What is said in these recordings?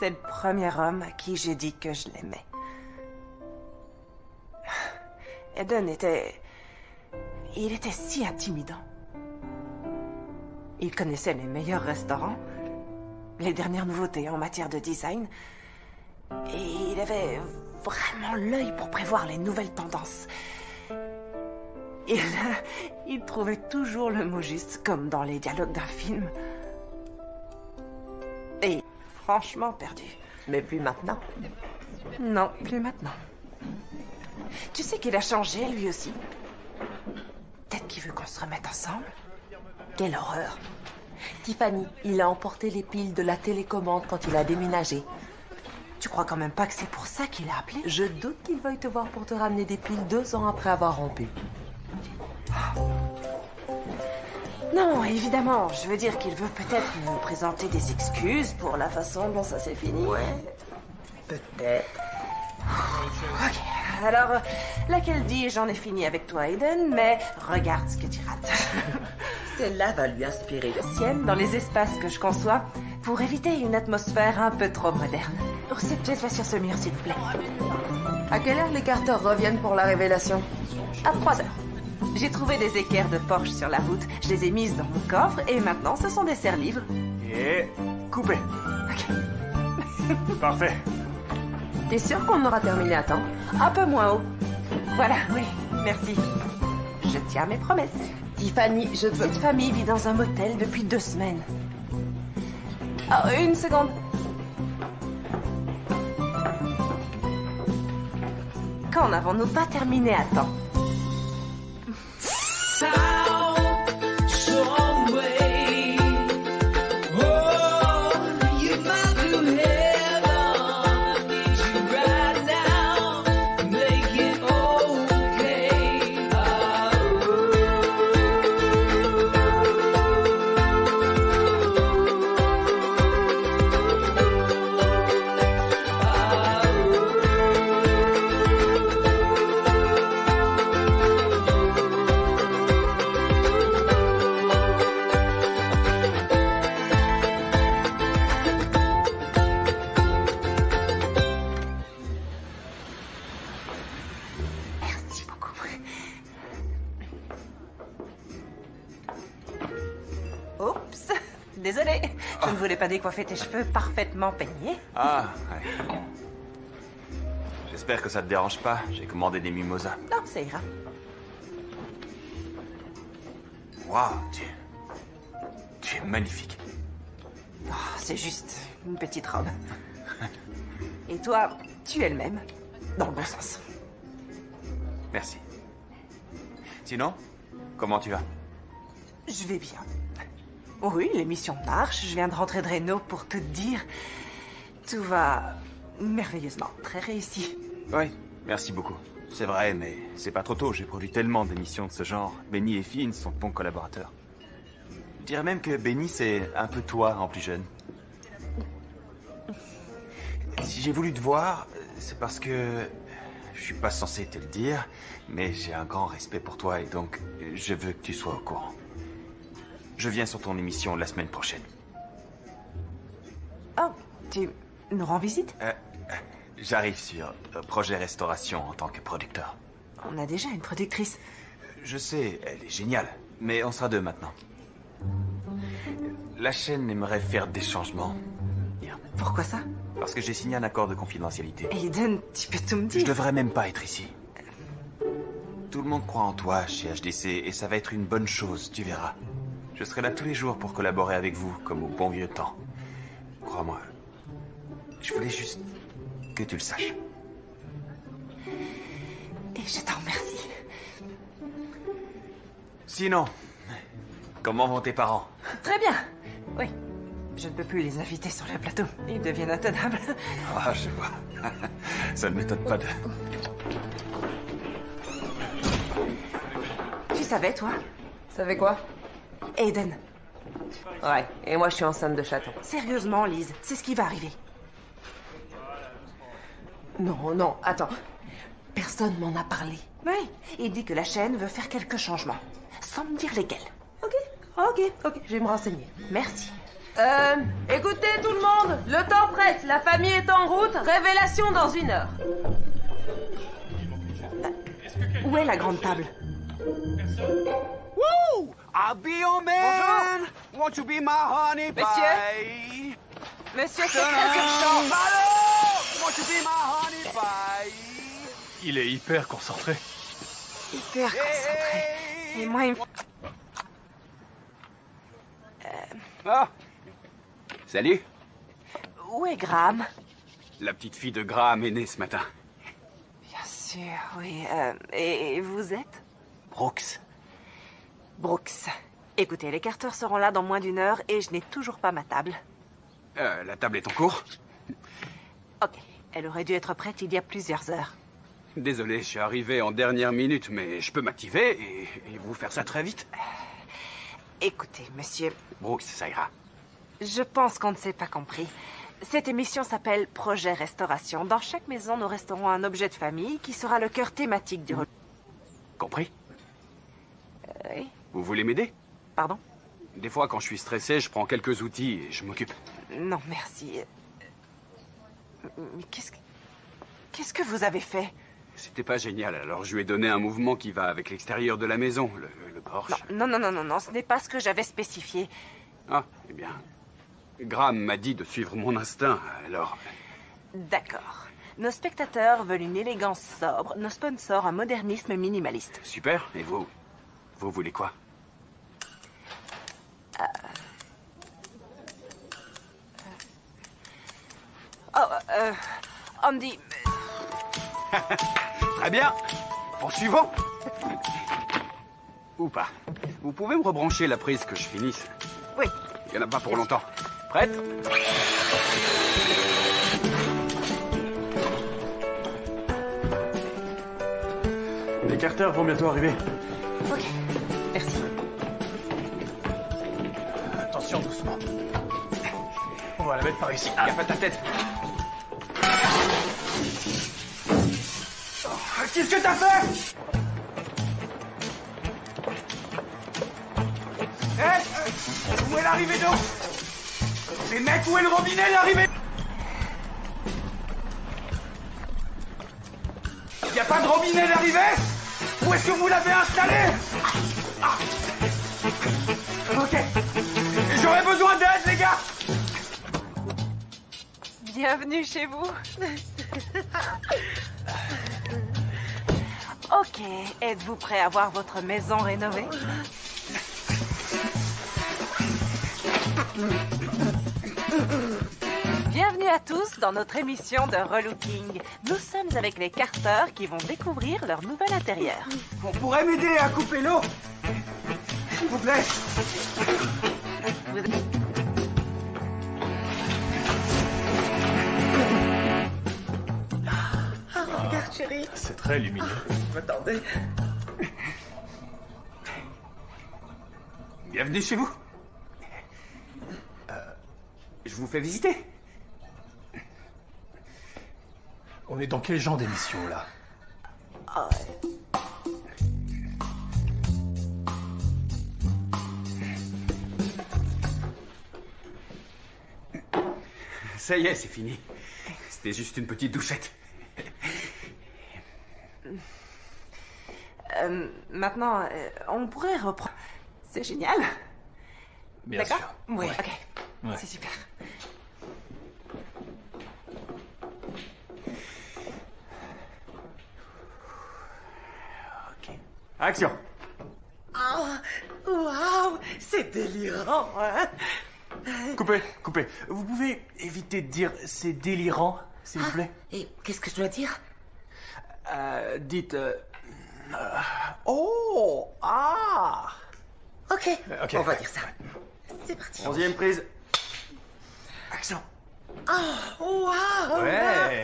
C'est le premier homme à qui j'ai dit que je l'aimais. Eden était... Il était si intimidant. Il connaissait les meilleurs restaurants, les dernières nouveautés en matière de design, et il avait vraiment l'œil pour prévoir les nouvelles tendances. Il trouvait toujours le mot juste, comme dans les dialogues d'un film. Et franchement perdu. Mais plus maintenant. Non, plus maintenant. Tu sais qu'il a changé, lui aussi. Peut-être qu'il veut qu'on se remette ensemble. Quelle horreur. Tiffany, il a emporté les piles de la télécommande quand il a déménagé. Tu crois quand même pas que c'est pour ça qu'il a appelé? Je doute qu'il veuille te voir pour te ramener des piles 2 ans après avoir rompu. Non, évidemment. Je veux dire qu'il veut peut-être nous présenter des excuses pour la façon dont ça s'est fini. Ouais, peut-être. Ok, alors, laquelle dit j'en ai fini avec toi, Aiden, mais regarde ce que tu rates. Celle-là va lui inspirer. Sienne dans les espaces que je conçois pour éviter une atmosphère un peu trop moderne. Oh, cette pièce va sur ce mur, s'il vous plaît. À quelle heure les Carter reviennent pour la révélation? À 3 heures. J'ai trouvé des équerres de Porsche sur la route, je les ai mises dans mon coffre et maintenant ce sont des serre-livres. Et coupé. Ok. Parfait. T'es sûr qu'on aura terminé à temps? Un peu moins haut. Voilà, oui, merci. Je tiens mes promesses. Tiffany, je veux... Cette famille vit dans un motel depuis 2 semaines. Oh, une seconde. Quand n'avons-nous pas terminé à temps? Oups, désolée. Je ne voulais pas décoiffer tes cheveux parfaitement peignés. Ah, ouais. J'espère que ça te dérange pas. J'ai commandé des mimosas. Non, ça ira. Waouh, tu es magnifique. Oh, c'est juste une petite robe. Et toi, tu es le même. Dans le bon sens. Merci. Sinon, comment tu vas? Je vais bien. Oui, l'émission marche. Je viens de rentrer de Reno pour te dire. Tout va merveilleusement. Très réussi. Oui, merci beaucoup. C'est vrai, mais c'est pas trop tôt. J'ai produit tellement d'émissions de ce genre. Benny et Finn sont de bons collaborateurs. Je dirais même que Benny, c'est un peu toi en plus jeune. Si j'ai voulu te voir, c'est parce que... Je suis pas censé te le dire, mais j'ai un grand respect pour toi et donc je veux que tu sois au courant. Je viens sur ton émission la semaine prochaine. Oh, tu nous rends visite? J'arrive sur Projet Restauration en tant que producteur. On a déjà une productrice. Je sais, elle est géniale, mais on sera 2 maintenant. La chaîne aimerait faire des changements. Pourquoi ça? Parce que j'ai signé un accord de confidentialité. Aiden, tu peux tout me dire. Je devrais même pas être ici. Tout le monde croit en toi chez HDC et ça va être une bonne chose, tu verras. Je serai là tous les jours pour collaborer avec vous, comme au bon vieux temps. Crois-moi. Je voulais juste que tu le saches. Et je t'en remercie. Sinon, comment vont tes parents? Très bien. Oui. Je ne peux plus les inviter sur le plateau. Ils deviennent intenables. Ah, je vois. Ça ne m'étonne pas de... Tu savais, toi? Savais quoi? Aiden. Ouais, et moi je suis enceinte de chaton. Sérieusement, Lise, c'est ce qui va arriver. Non, non, attends. Personne m'en a parlé. Oui, il dit que la chaîne veut faire quelques changements. Sans me dire lesquels. Ok, je vais me renseigner. Merci. Écoutez tout le monde, le temps presse, la famille est en route, révélation dans 1 heure. Où est la grande table? Woo! I'll be your man. Won't you be my honey pie? Monsieur, c'est très urgent. Hello! Won't you be my honey pie? Il est hyper concentré. Hyper concentré. Et moi, il me... Ah! Salut. Où est Graham? La petite fille de Graham est née ce matin. Bien sûr, oui. Et vous êtes? Brooks. Brooks. Écoutez, les Carter seront là dans moins d'1 heure et je n'ai toujours pas ma table. La table est en cours? Ok, elle aurait dû être prête il y a plusieurs heures. Désolé, je suis arrivé en dernière minute, mais je peux m'activer et vous faire ça très vite. Écoutez, monsieur, Brooks, ça ira. je pense qu'on ne s'est pas compris. Cette émission s'appelle Projet Restauration. Dans chaque maison, nous resterons un objet de famille qui sera le cœur thématique du... Compris? Oui, Vous voulez m'aider? pardon? Des fois, quand je suis stressé, je prends quelques outils et je m'occupe. Non, merci. Mais qu'est-ce que vous avez fait? C'était pas génial, alors je lui ai donné un mouvement qui va avec l'extérieur de la maison, le porche. Non, ce n'est pas ce que j'avais spécifié. Ah, eh bien. Graham m'a dit de suivre mon instinct, alors... D'accord. Nos spectateurs veulent une élégance sobre, nos sponsors un modernisme minimaliste. Super, et vous? Vous voulez quoi? Andy, Très bien. Poursuivons. Ou pas. Vous pouvez me rebrancher la prise que je finisse? oui. Il n'y en a pas pour longtemps. Prête? Les Carter vont bientôt arriver. Ok, merci. Attention, doucement. On va la mettre par ici. Gaffe à ta tête. Qu'est-ce que t'as fait? Où est l'arrivée d'eau? Mais mec, où est le robinet, l'arrivée? Y a pas de robinet d'arrivée? Où est-ce que vous l'avez installé? Ah. Ok. J'aurais besoin d'aide, les gars. Bienvenue chez vous. Ok, êtes-vous prêt à voir votre maison rénovée? Bienvenue à tous dans notre émission de relooking. Nous sommes avec les Carter qui vont découvrir leur nouvel intérieur. On pourrait m'aider à couper l'eau? S'il vous plaît. Vous... Regarde, chérie. C'est très lumineux. Attendez. Bienvenue chez vous. Je vous fais visiter. On est dans quel genre d'émission, là? Ça y est, c'est fini. C'était juste une petite douchette. Maintenant, on pourrait reprendre. C'est génial. Bien D'accord? sûr. Oui, Ouais. ok. Ouais. C'est super. Ok. Action. Oh, waouh, c'est délirant, hein? Coupez. Vous pouvez éviter de dire c'est délirant, s'il vous plaît? Et qu'est-ce que je dois dire? Dites... oh! Ah! Ok, Ok. on va dire ça. C'est parti. 11e prise. Action. Oh, waouh! Ouais!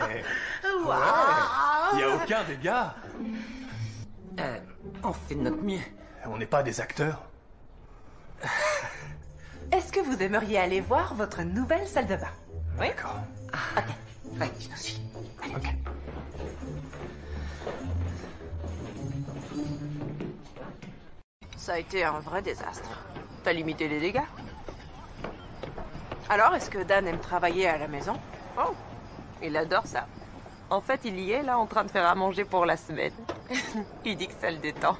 Waouh! Il n'y a aucun dégât. On fait de notre mieux. On n'est pas des acteurs. Est-ce que vous aimeriez aller voir votre nouvelle salle de bain? Oui? D'accord. Ouais, je nous suis. Ok. Ça a été un vrai désastre. T'as limité les dégâts? Alors, est-ce que Dan aime travailler à la maison? Oh, il adore ça. En fait, il y est là en train de faire à manger pour la semaine. Il dit que ça le détend.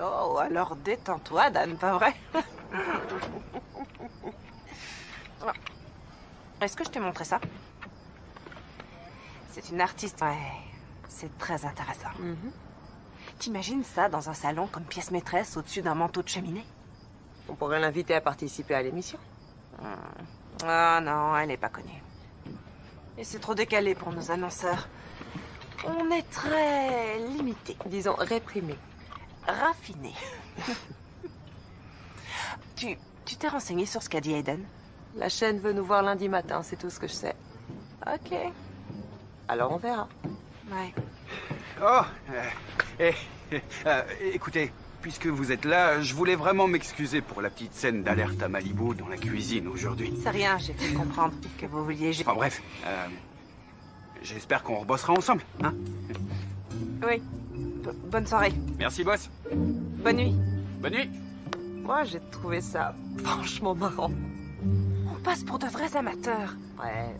Oh, alors détends-toi, Dan, pas vrai? Est-ce que je t'ai montré ça? C'est une artiste. Ouais, c'est très intéressant. T'imagines ça dans un salon comme pièce maîtresse au-dessus d'un manteau de cheminée? On pourrait l'inviter à participer à l'émission. Ah non, elle n'est pas connue. Et c'est trop décalé pour nos annonceurs. On est très limité. Disons réprimé. Raffiné. Tu t'es renseigné sur ce qu'a dit Aiden? La chaîne veut nous voir lundi matin, c'est tout ce que je sais. Ok. Alors on verra. Ouais. Oh, écoutez, puisque vous êtes là, je voulais vraiment m'excuser pour la petite scène d'alerte à Malibu dans la cuisine aujourd'hui. C'est rien, j'ai fait comprendre que vous vouliez... Enfin bref, j'espère qu'on rebossera ensemble, hein? Oui. Bonne soirée. Merci, boss. Bonne nuit. Bonne nuit. Moi, j'ai trouvé ça franchement marrant. On passe pour de vrais amateurs. Ouais.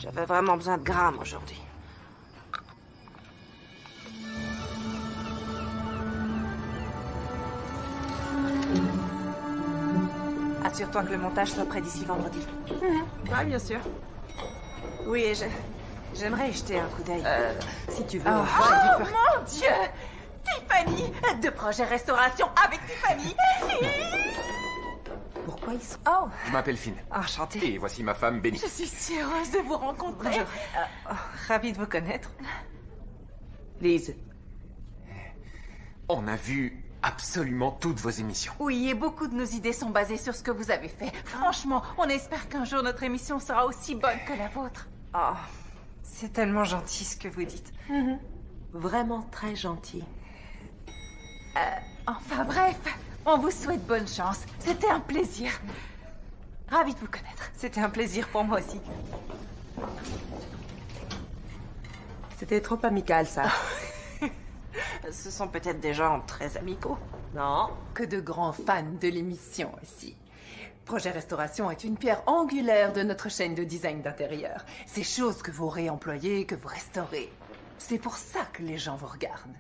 J'avais vraiment besoin de grammes aujourd'hui. Assure-toi que le montage soit prêt d'ici vendredi. Ouais, bien sûr. Oui, et j'aimerais y jeter un coup d'œil. Si tu veux. Oh, Mon Dieu! Tiffany! De projet restauration avec Tiffany! Pourquoi ils sont... Oh, Je m'appelle Finn. Enchantée. Et voici ma femme, Benny. je suis si heureuse de vous rencontrer. Bonjour. Ravie de vous connaître. Lise, On a vu absolument toutes vos émissions. Oui, et beaucoup de nos idées sont basées sur ce que vous avez fait. Franchement, on espère qu'un jour notre émission sera aussi bonne que la vôtre. Oh, c'est tellement gentil ce que vous dites. vraiment très gentil. Enfin bref, on vous souhaite bonne chance. C'était un plaisir. Ravie de vous connaître. C'était un plaisir pour moi aussi. C'était trop amical, ça. Ce sont peut-être des gens très amicaux. Non. Que de grands fans de l'émission aussi. Projet Restauration est une pierre angulaire de notre chaîne de design d'intérieur. Ces choses que vous réemployez, que vous restaurez. C'est pour ça que les gens vous regardent.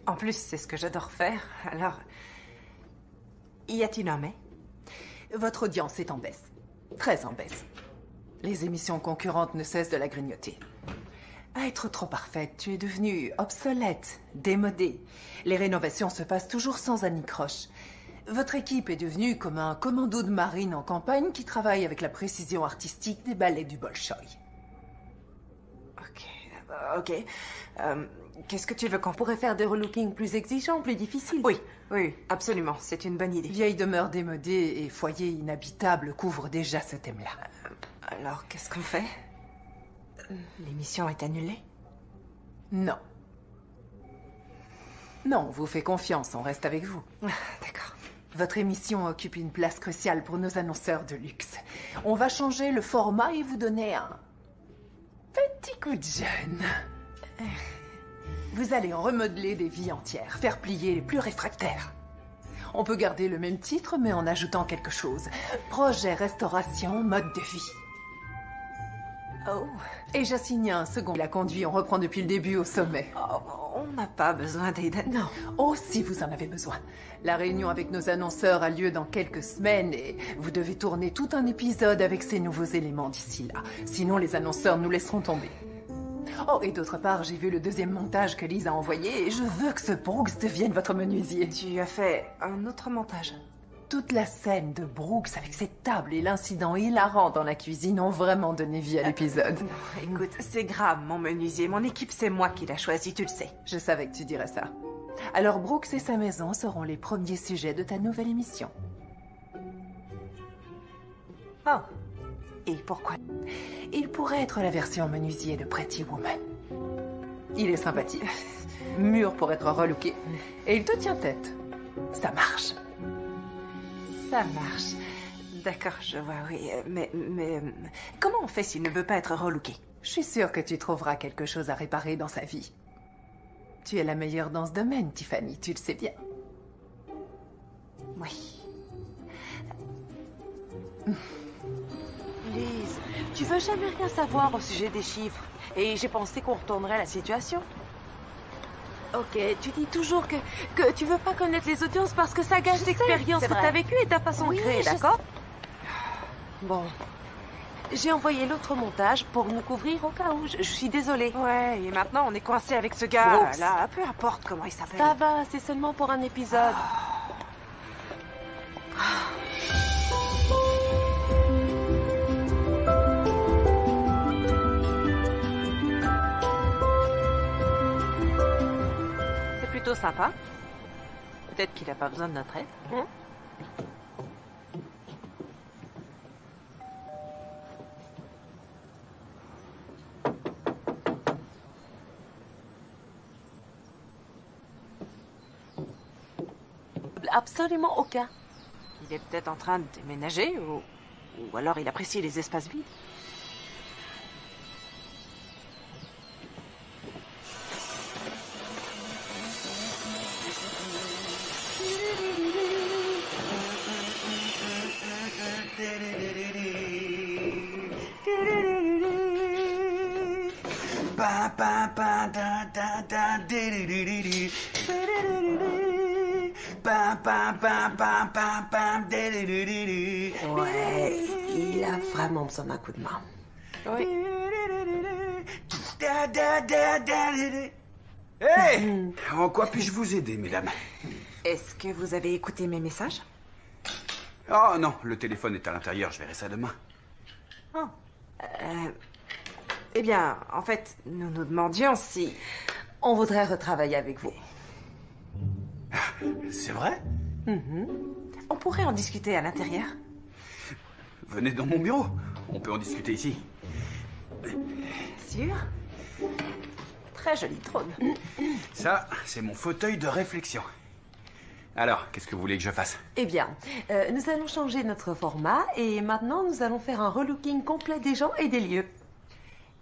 En plus, c'est ce que j'adore faire. Alors, y a-t-il un mais? Votre audience est en baisse. Très en baisse. Les émissions concurrentes ne cessent de la grignoter. À être trop parfaite, tu es devenue obsolète, démodée. Les rénovations se passent toujours sans anicroche. Votre équipe est devenue comme un commando de marine en campagne qui travaille avec la précision artistique des ballets du Bolchoï. Ok. Qu'est-ce que tu veux qu'on... On pourrait faire des relooking plus exigeants, plus difficiles. Oui, absolument. C'est une bonne idée. Vieille demeure démodée et foyer inhabitable couvrent déjà ce thème-là. Alors, qu'est-ce qu'on fait? L'émission est annulée? Non. Non, on vous fait confiance, on reste avec vous. D'accord. Votre émission occupe une place cruciale pour nos annonceurs de luxe. On va changer le format et vous donner un petit coup de jeune. Vous allez en remodeler des vies entières, faire plier les plus réfractaires. On peut garder le même titre, mais en ajoutant quelque chose. Projet Restauration, mode de vie. Oh, Et j'assigne un second. La conduit, on reprend depuis le début au sommet. on n'a pas besoin d'Aiden. Non. Oh, si vous en avez besoin. La réunion avec nos annonceurs a lieu dans quelques semaines et vous devez tourner tout un épisode avec ces nouveaux éléments d'ici là. Sinon, les annonceurs nous laisseront tomber. Oh, et d'autre part, j'ai vu le deuxième montage que Lise a envoyé et je veux que ce Brooks devienne votre menuisier. Tu as fait un autre montage. Toute la scène de Brooks avec cette table et l'incident hilarant dans la cuisine ont vraiment donné vie à l'épisode. Écoute, c'est grave, mon menuisier. Mon équipe, c'est moi qui l'a choisi, tu le sais. Je savais que tu dirais ça. Alors Brooks et sa maison seront les premiers sujets de ta nouvelle émission. Oh. Et pourquoi? Il pourrait être la version menuisier de Pretty Woman. Il est sympathique, mûr pour être relooké, et il te tient tête. Ça marche. Ça marche. D'accord, je vois, oui. Mais comment on fait s'il ne veut pas être relooké? Je suis sûre que tu trouveras quelque chose à réparer dans sa vie. Tu es la meilleure dans ce domaine, Tiffany, tu le sais bien. Oui. Lise, tu veux jamais rien savoir au sujet des chiffres. Et j'ai pensé qu'on retournerait la situation. Ok, tu dis toujours que tu veux pas connaître les audiences parce que ça gâche l'expérience que t'as vécue et ta façon de créer, d'accord? Bon. J'ai envoyé l'autre montage pour nous couvrir au cas où. Je suis désolée. Ouais, et maintenant on est coincé avec ce gars Brooks. là, peu importe comment il s'appelle. Ça va, c'est seulement pour un épisode. C'est plutôt sympa. Peut-être qu'il a pas besoin de notre aide. Absolument aucun. Il est peut-être en train de déménager ou alors il apprécie les espaces vides. Ouais, il a vraiment besoin d'un coup de main. Oui. Hey! En quoi puis-je vous aider, mesdames? Est-ce que vous avez écouté mes messages? Oh non, le téléphone est à l'intérieur, je verrai ça demain. Eh bien, en fait, nous nous demandions si... On voudrait retravailler avec vous. C'est vrai? On pourrait en discuter à l'intérieur. Venez dans mon bureau, on peut en discuter ici. Sûr? Très joli trône. Ça, c'est mon fauteuil de réflexion. Alors, qu'est-ce que vous voulez que je fasse? Eh bien, nous allons changer notre format et maintenant nous allons faire un relooking complet des gens et des lieux.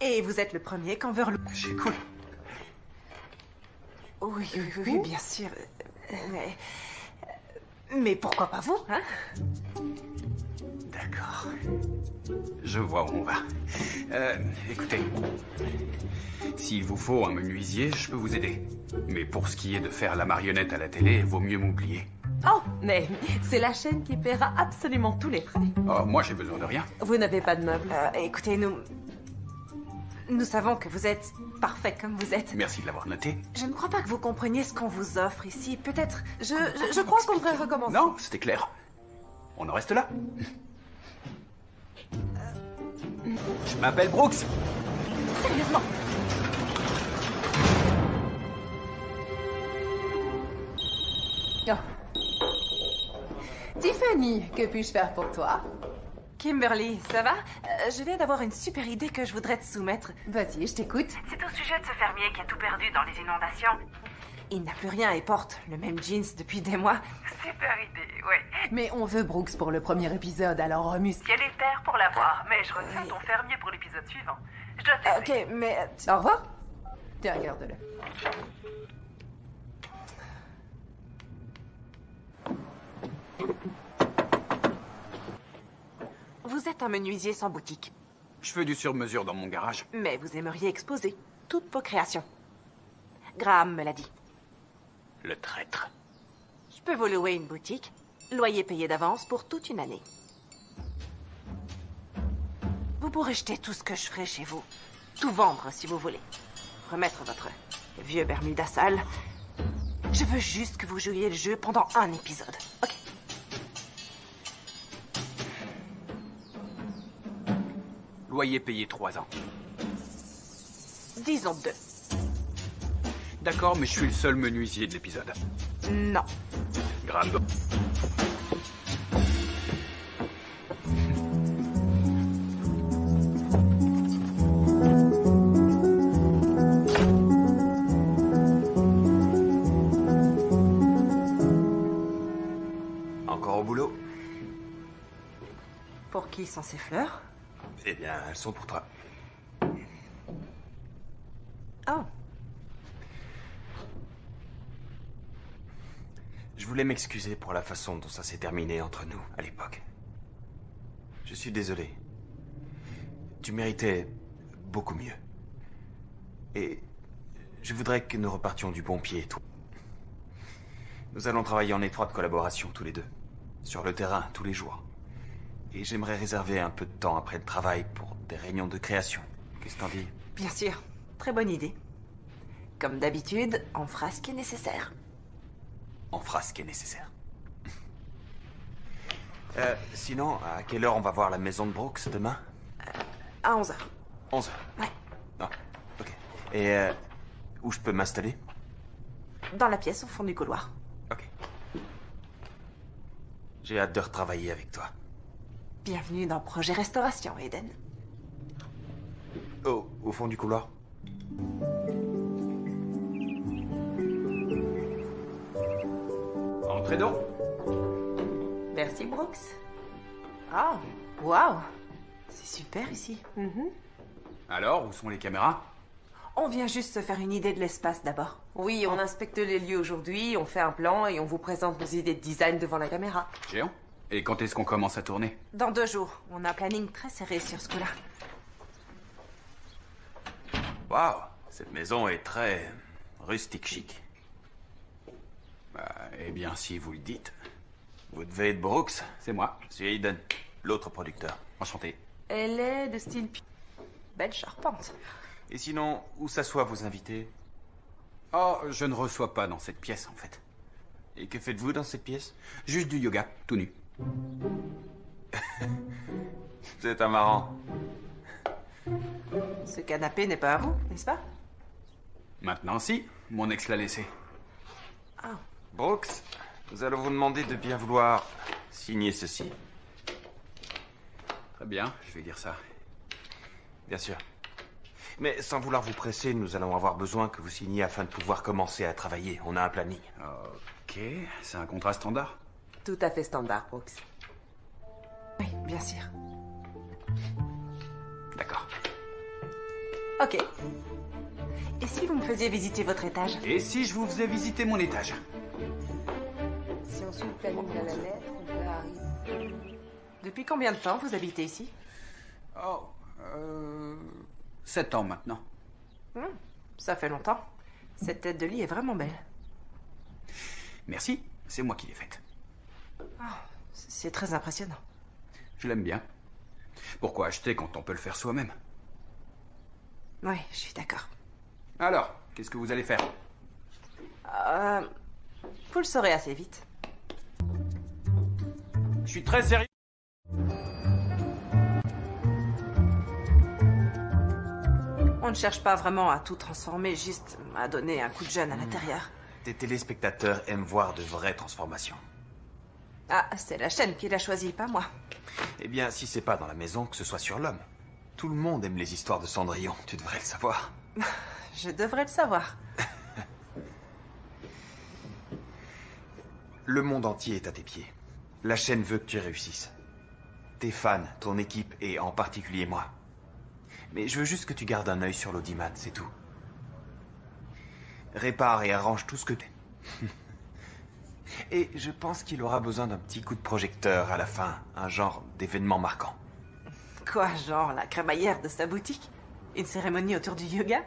Et vous êtes le premier qu'on veut relooker. C'est cool. Oui, bien sûr. Mais pourquoi pas vous, hein? D'accord. Je vois où on va. Écoutez, s'il vous faut un menuisier, je peux vous aider. Mais pour ce qui est de faire la marionnette à la télé, vaut mieux m'oublier. Oh, mais c'est la chaîne qui paiera absolument tous les frais. Oh, moi j'ai besoin de rien. Vous n'avez pas de meubles. Écoutez, nous savons que vous êtes parfait comme vous êtes. Merci de l'avoir noté. Je ne crois pas que vous compreniez ce qu'on vous offre ici. Peut-être... Je crois qu'on devrait recommencer. Non, c'était clair. On en reste là. Je m'appelle Brooks. Sérieusement. Oh. Tiffany, que puis-je faire pour toi? Kimberly, ça va? Je viens d'avoir une super idée que je voudrais te soumettre. Vas-y, je t'écoute. C'est au sujet de ce fermier qui a tout perdu dans les inondations. Il n'a plus rien et porte le même jeans depuis des mois. Super idée, ouais. Mais on veut Brooks pour le premier épisode, alors remuscle. Quelle est terre pour l'avoir? Mais je retiens ton fermier pour l'épisode suivant. Je dois te laisser. Ok, mais... Au revoir. Tiens, regarde-le. Vous êtes un menuisier sans boutique, Je fais du sur-mesure dans mon garage. mais vous aimeriez exposer toutes vos créations. Graham me l'a dit. Le traître. Je peux vous louer une boutique, loyer payé d'avance pour toute une année. Vous pourrez jeter tout ce que je ferai chez vous. Tout vendre si vous voulez. Remettre votre vieux Bermuda sale. Je veux juste que vous jouiez le jeu pendant un épisode, ok? Loyer payé 3 ans. Disons 2. D'accord, mais je suis le seul menuisier de l'épisode. Non. Graham. Encore au boulot? Pour qui sont ces fleurs? Eh bien, elles sont pour toi. Oh. Je voulais m'excuser pour la façon dont ça s'est terminé entre nous à l'époque. Je suis désolé. Tu méritais beaucoup mieux. Et je voudrais que nous repartions du bon pied, toi. Nous allons travailler en étroite collaboration tous les deux. Sur le terrain, tous les jours. Et j'aimerais réserver un peu de temps après le travail pour des réunions de création. Qu'est-ce que t'en dis? Bien sûr. Très bonne idée. Comme d'habitude, on fera ce qui est nécessaire. On fera ce qui est nécessaire. Sinon, à quelle heure on va voir la maison de Brooks demain? À 11h. 11h. Ouais. Ah, ok. Et où je peux m'installer? Dans la pièce au fond du couloir. Ok. J'ai hâte de retravailler avec toi. Bienvenue dans Projet Restauration, Eden. Oh, au fond du couloir? Entrez donc. Merci, Brooks. Ah, waouh. C'est super ici. Alors, où sont les caméras? On vient juste se faire une idée de l'espace d'abord. Oui, on inspecte les lieux aujourd'hui, on fait un plan et on vous présente nos idées de design devant la caméra. Géant. Et quand est-ce qu'on commence à tourner? Dans 2 jours. On a un planning très serré sur ce coup-là. Waouh, cette maison est très rustique chic. Eh bien, si vous le dites. Vous devez être Brooks? C'est moi. Je suis Aiden, l'autre producteur. Enchanté. Elle est de style... Belle charpente. Et sinon, où s'assoient vos invités? Oh, je ne reçois pas dans cette pièce, en fait. Et que faites-vous dans cette pièce? Juste du yoga, tout nu. C'est un marrant. Ce canapé n'est pas à vous, n'est-ce pas? Maintenant, si. Mon ex l'a laissé. Brooks, nous allons vous demander de bien vouloir signer ceci. Très bien, je vais dire ça. Bien sûr. Mais sans vouloir vous presser, nous allons avoir besoin que vous signiez afin de pouvoir commencer à travailler. On a un planning. Ok, c'est un contrat standard? Tout à fait standard, Brooks. Oui, bien sûr. D'accord. Ok. Et si vous me faisiez visiter votre étage? Et si je vous faisais visiter mon étage? Si on suit le planning à la lettre, on peut arriver. Depuis combien de temps vous habitez ici? Oh, 7 ans maintenant. Ça fait longtemps. Cette tête de lit est vraiment belle. Merci, c'est moi qui l'ai faite. C'est très impressionnant. Je l'aime bien. Pourquoi acheter quand on peut le faire soi-même? Oui, je suis d'accord. Alors, qu'est-ce que vous allez faire? Vous le saurez assez vite. Je suis très sérieux. On ne cherche pas vraiment à tout transformer, juste à donner un coup de jeune à l'intérieur. Tes téléspectateurs aiment voir de vraies transformations. Ah, c'est la chaîne qui l'a choisi, pas moi. Eh bien, si c'est pas dans la maison, que ce soit sur l'homme. Tout le monde aime les histoires de Cendrillon, tu devrais le savoir. Je devrais le savoir. Le monde entier est à tes pieds. La chaîne veut que tu réussisses. Tes fans, ton équipe et en particulier moi. Mais je veux juste que tu gardes un œil sur l'audimat, c'est tout. Répare et arrange tout ce que t'aimes. Et je pense qu'il aura besoin d'un petit coup de projecteur à la fin, un genre d'événement marquant. Quoi, genre la crémaillère de sa boutique? Une cérémonie autour du yoga?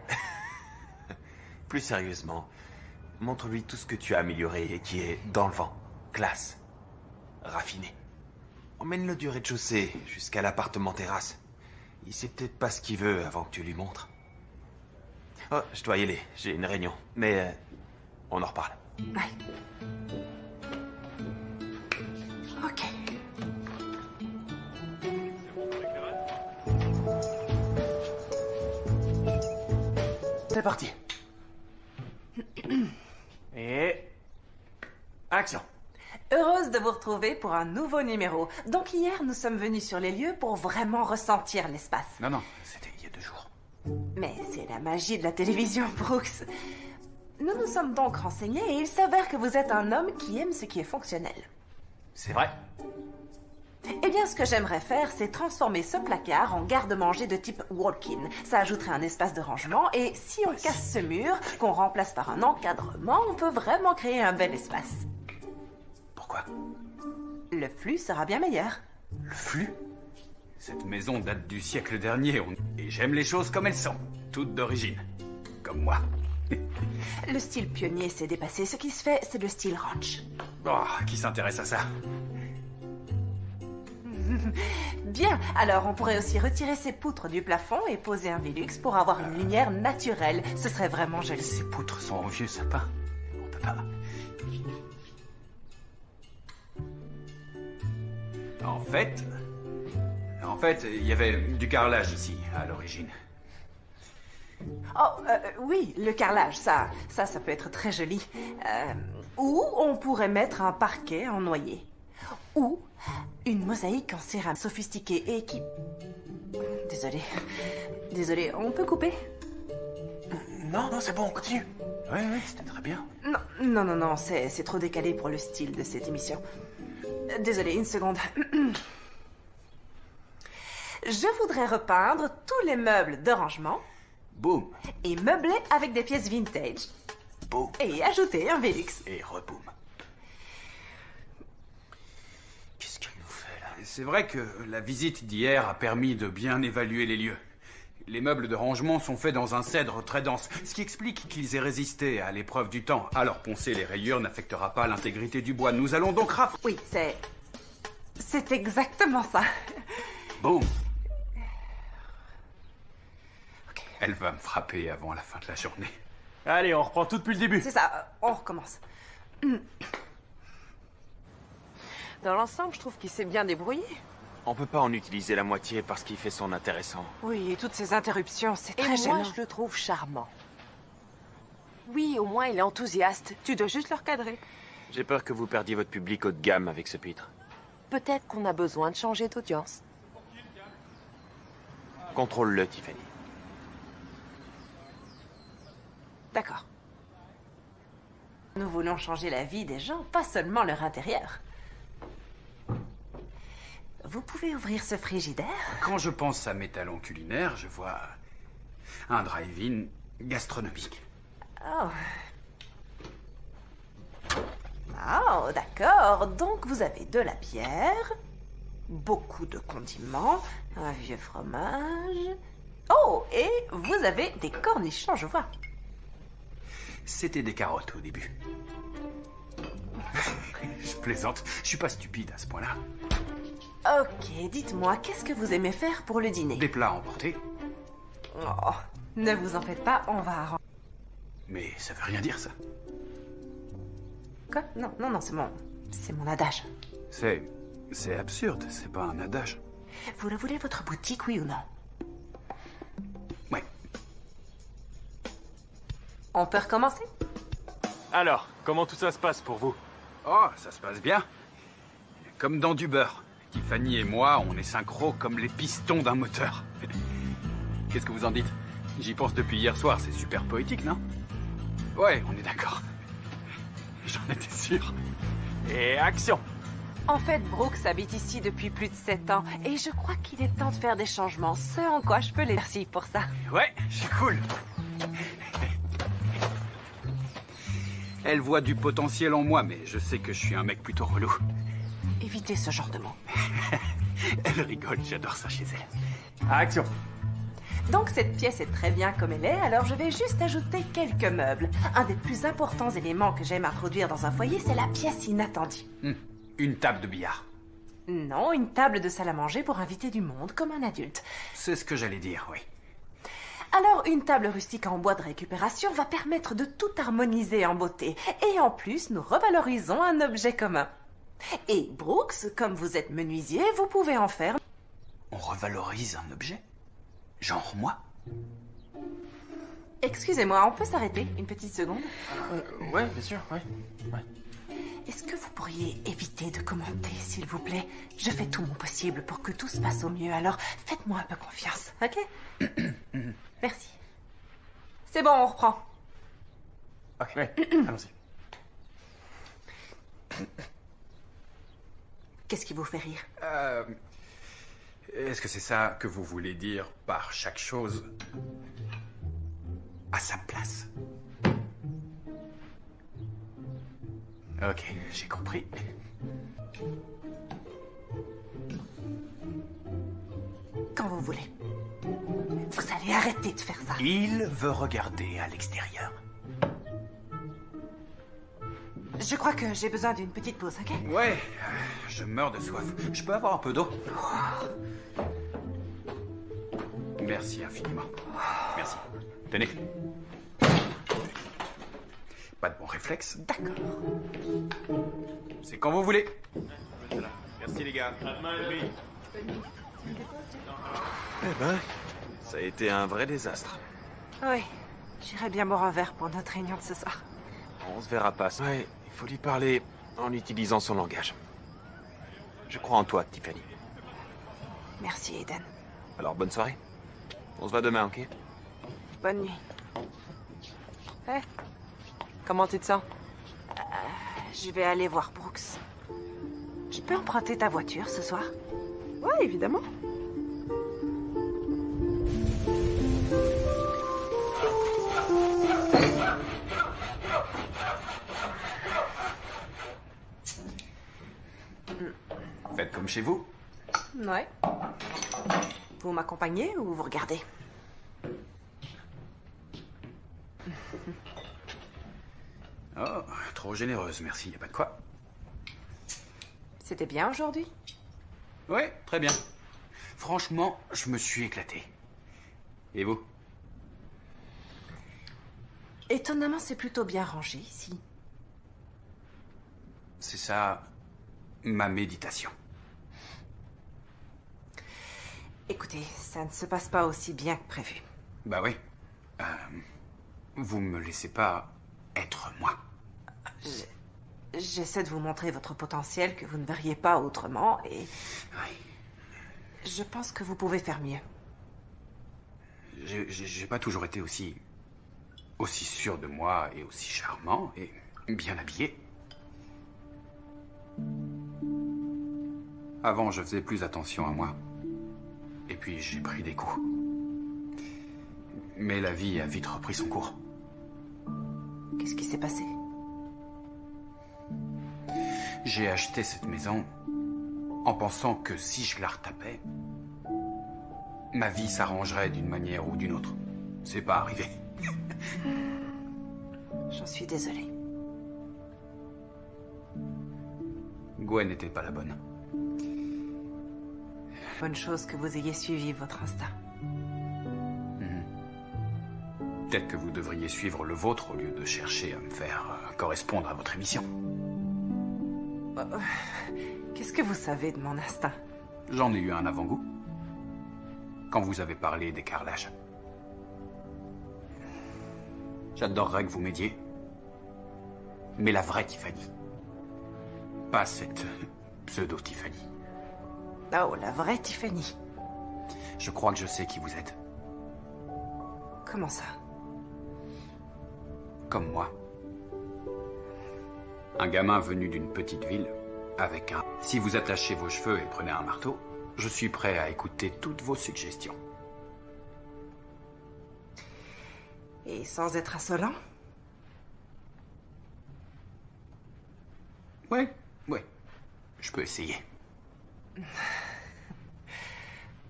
Plus sérieusement, montre-lui tout ce que tu as amélioré et qui est dans le vent, classe, raffiné. Emmène-le du rez-de-chaussée jusqu'à l'appartement terrasse. Il sait peut-être pas ce qu'il veut avant que tu lui montres. Oh, je dois y aller, j'ai une réunion. Mais on en reparle. Ouais. Ok. C'est parti. Et... action. Heureuse de vous retrouver pour un nouveau numéro. Donc hier, nous sommes venus sur les lieux pour vraiment ressentir l'espace. Non, c'était il y a 2 jours. Mais c'est la magie de la télévision, Brooks. Nous nous sommes donc renseignés et il s'avère que vous êtes un homme qui aime ce qui est fonctionnel. C'est vrai. Eh bien, ce que j'aimerais faire, c'est transformer ce placard en garde-manger de type walk-in. Ça ajouterait un espace de rangement et si on casse ce mur, qu'on remplace par un encadrement, on peut vraiment créer un bel espace. Pourquoi? Le flux sera bien meilleur. Le flux? Cette maison date du siècle dernier, et j'aime les choses comme elles sont, toutes d'origine. Comme moi. Le style pionnier s'est dépassé. Ce qui se fait, c'est le style ranch. Oh, qui s'intéresse à ça? Bien, alors on pourrait aussi retirer ces poutres du plafond et poser un Velux pour avoir une lumière naturelle. Ce serait vraiment joli. Ces poutres sont en vieux sapin. On peut pas. En fait, il y avait du carrelage ici, à l'origine. Oh, oui, le carrelage, ça peut être très joli. Ou on pourrait mettre un parquet en noyer. Ou une mosaïque en céramique sophistiquée et qui... Désolé, on peut couper? Non, c'est bon, on continue. Oui, c'était très bien. Non, c'est trop décalé pour le style de cette émission. Désolé, une seconde. Je voudrais repeindre tous les meubles de rangement. Boum. Et meubler avec des pièces vintage. Boum. Et ajouter un Velux. Et reboum. Qu'est-ce qu'elle nous fait, là? C'est vrai que la visite d'hier a permis de bien évaluer les lieux. Les meubles de rangement sont faits dans un cèdre très dense, ce qui explique qu'ils aient résisté à l'épreuve du temps. Alors poncer les rayures n'affectera pas l'intégrité du bois. Nous allons donc Oui, c'est exactement ça. Boum. Okay. Elle va me frapper avant la fin de la journée. Allez, on reprend tout depuis le début. C'est ça, on recommence. Dans l'ensemble, je trouve qu'il s'est bien débrouillé. On peut pas en utiliser la moitié parce qu'il fait son intéressant. Oui, et toutes ces interruptions, c'est Et très moi, gênant. je le trouve charmant. Oui, au moins, il est enthousiaste. Tu dois juste le recadrer. J'ai peur que vous perdiez votre public haut de gamme avec ce pitre. Peut-être qu'on a besoin de changer d'audience. Contrôle-le, Tiffany. D'accord. Nous voulons changer la vie des gens, pas seulement leur intérieur. Vous pouvez ouvrir ce frigidaire? Quand je pense à mes talents culinaires, je vois un drive-in gastronomique. Oh. Oh, d'accord. Donc vous avez de la bière, beaucoup de condiments, un vieux fromage. Oh, et vous avez des cornichons, je vois. C'était des carottes au début. Je plaisante, je suis pas stupide à ce point-là. Ok, dites-moi, qu'est-ce que vous aimez faire pour le dîner? Des plats emportés. Oh, ne vous en faites pas, on va arranger. Mais ça veut rien dire, ça. Quoi? Non, c'est mon adage. C'est absurde, c'est pas un adage. Vous le voulez votre boutique, oui ou non? Ouais. On peut recommencer? Alors, comment tout ça se passe pour vous? Oh, ça se passe bien. Comme dans du beurre. Tiffany et moi, on est synchro comme les pistons d'un moteur. Qu'est-ce que vous en dites? J'y pense depuis hier soir, c'est super poétique, non? Ouais, on est d'accord. J'en étais sûr. Et action! En fait, Brooks habite ici depuis plus de 7 ans et je crois qu'il est temps de faire des changements, ce en quoi je peux les remercier pour ça. Ouais, c'est cool. Elle voit du potentiel en moi, mais je sais que je suis un mec plutôt relou. Évitez ce genre de mots. Elle rigole, j'adore ça chez elle. Action! Donc cette pièce est très bien comme elle est, alors je vais juste ajouter quelques meubles. Un des plus importants éléments que j'aime introduire dans un foyer, c'est la pièce inattendue. Une table de billard. Non, une table de salle à manger pour inviter du monde, comme un adulte. C'est ce que j'allais dire, oui. Alors, une table rustique en bois de récupération va permettre de tout harmoniser en beauté. Et en plus, nous revalorisons un objet commun. Et Brooks, comme vous êtes menuisier, vous pouvez en faire... On revalorise un objet? Genre moi? Excusez-moi, on peut s'arrêter une petite seconde? Ouais, bien sûr, ouais. Est-ce que vous pourriez éviter de commenter, s'il vous plaît? Je fais tout mon possible pour que tout se passe au mieux, alors faites-moi un peu confiance, ok? Merci. C'est bon, on reprend. Ok, ouais, allons-y. Qu'est-ce qui vous fait rire? Est-ce que c'est ça que vous voulez dire par chaque chose à sa place? Ok, j'ai compris. vous voulez. Vous allez arrêter de faire ça. Il veut regarder à l'extérieur. Je crois que j'ai besoin d'une petite pause, ok? Ouais, je meurs de soif. Je peux avoir un peu d'eau? Merci infiniment. Merci. Tenez. Pas de bon réflexe. D'accord. C'est quand vous voulez. Merci les gars. Eh ben, ça a été un vrai désastre. Oui, j'irais bien boire un verre pour notre réunion de ce soir. On se verra pas. Ouais, il faut lui parler en utilisant son langage. Je crois en toi, Tiffany. Merci, Aiden. Alors, bonne soirée. On se voit demain, ok? Bonne nuit. Comment tu te sens? Je vais aller voir Brooks. Je peux emprunter ta voiture ce soir? Oui, évidemment. Faites comme chez vous. Ouais. Vous m'accompagnez ou vous regardez? Oh, trop généreuse, merci, y a pas de quoi. C'était bien aujourd'hui? Ouais, très bien. Franchement, je me suis éclaté. Et vous? Étonnamment, c'est plutôt bien rangé ici. C'est ça, ma méditation. Écoutez, ça ne se passe pas aussi bien que prévu. Bah oui. Vous me laissez pas être moi. J'essaie de vous montrer votre potentiel que vous ne verriez pas autrement et... Oui. Je pense que vous pouvez faire mieux. J'ai pas toujours été aussi sûr de moi et aussi charmant et bien habillé. Avant, je faisais plus attention à moi. Et puis, j'ai pris des coups. Mais la vie a vite repris son cours. Qu'est-ce qui s'est passé? J'ai acheté cette maison en pensant que si je la retapais, ma vie s'arrangerait d'une manière ou d'une autre. C'est pas arrivé. J'en suis désolée. Gwen n'était pas la bonne. Bonne chose que vous ayez suivi votre instinct. Peut-être que vous devriez suivre le vôtre au lieu de chercher à me faire correspondre à votre émission. Qu'est-ce que vous savez de mon instinct? J'en ai eu un avant-goût. Quand vous avez parlé des carrelages. J'adorerais que vous m'aidiez. Mais la vraie Tiffany. Pas cette pseudo-Tiffany. Oh, la vraie Tiffany. Je crois que je sais qui vous êtes. Comment ça? Comme moi. Un gamin venu d'une petite ville, avec un... Si vous attachez vos cheveux et prenez un marteau, je suis prêt à écouter toutes vos suggestions. Et sans être insolent? Ouais. Je peux essayer.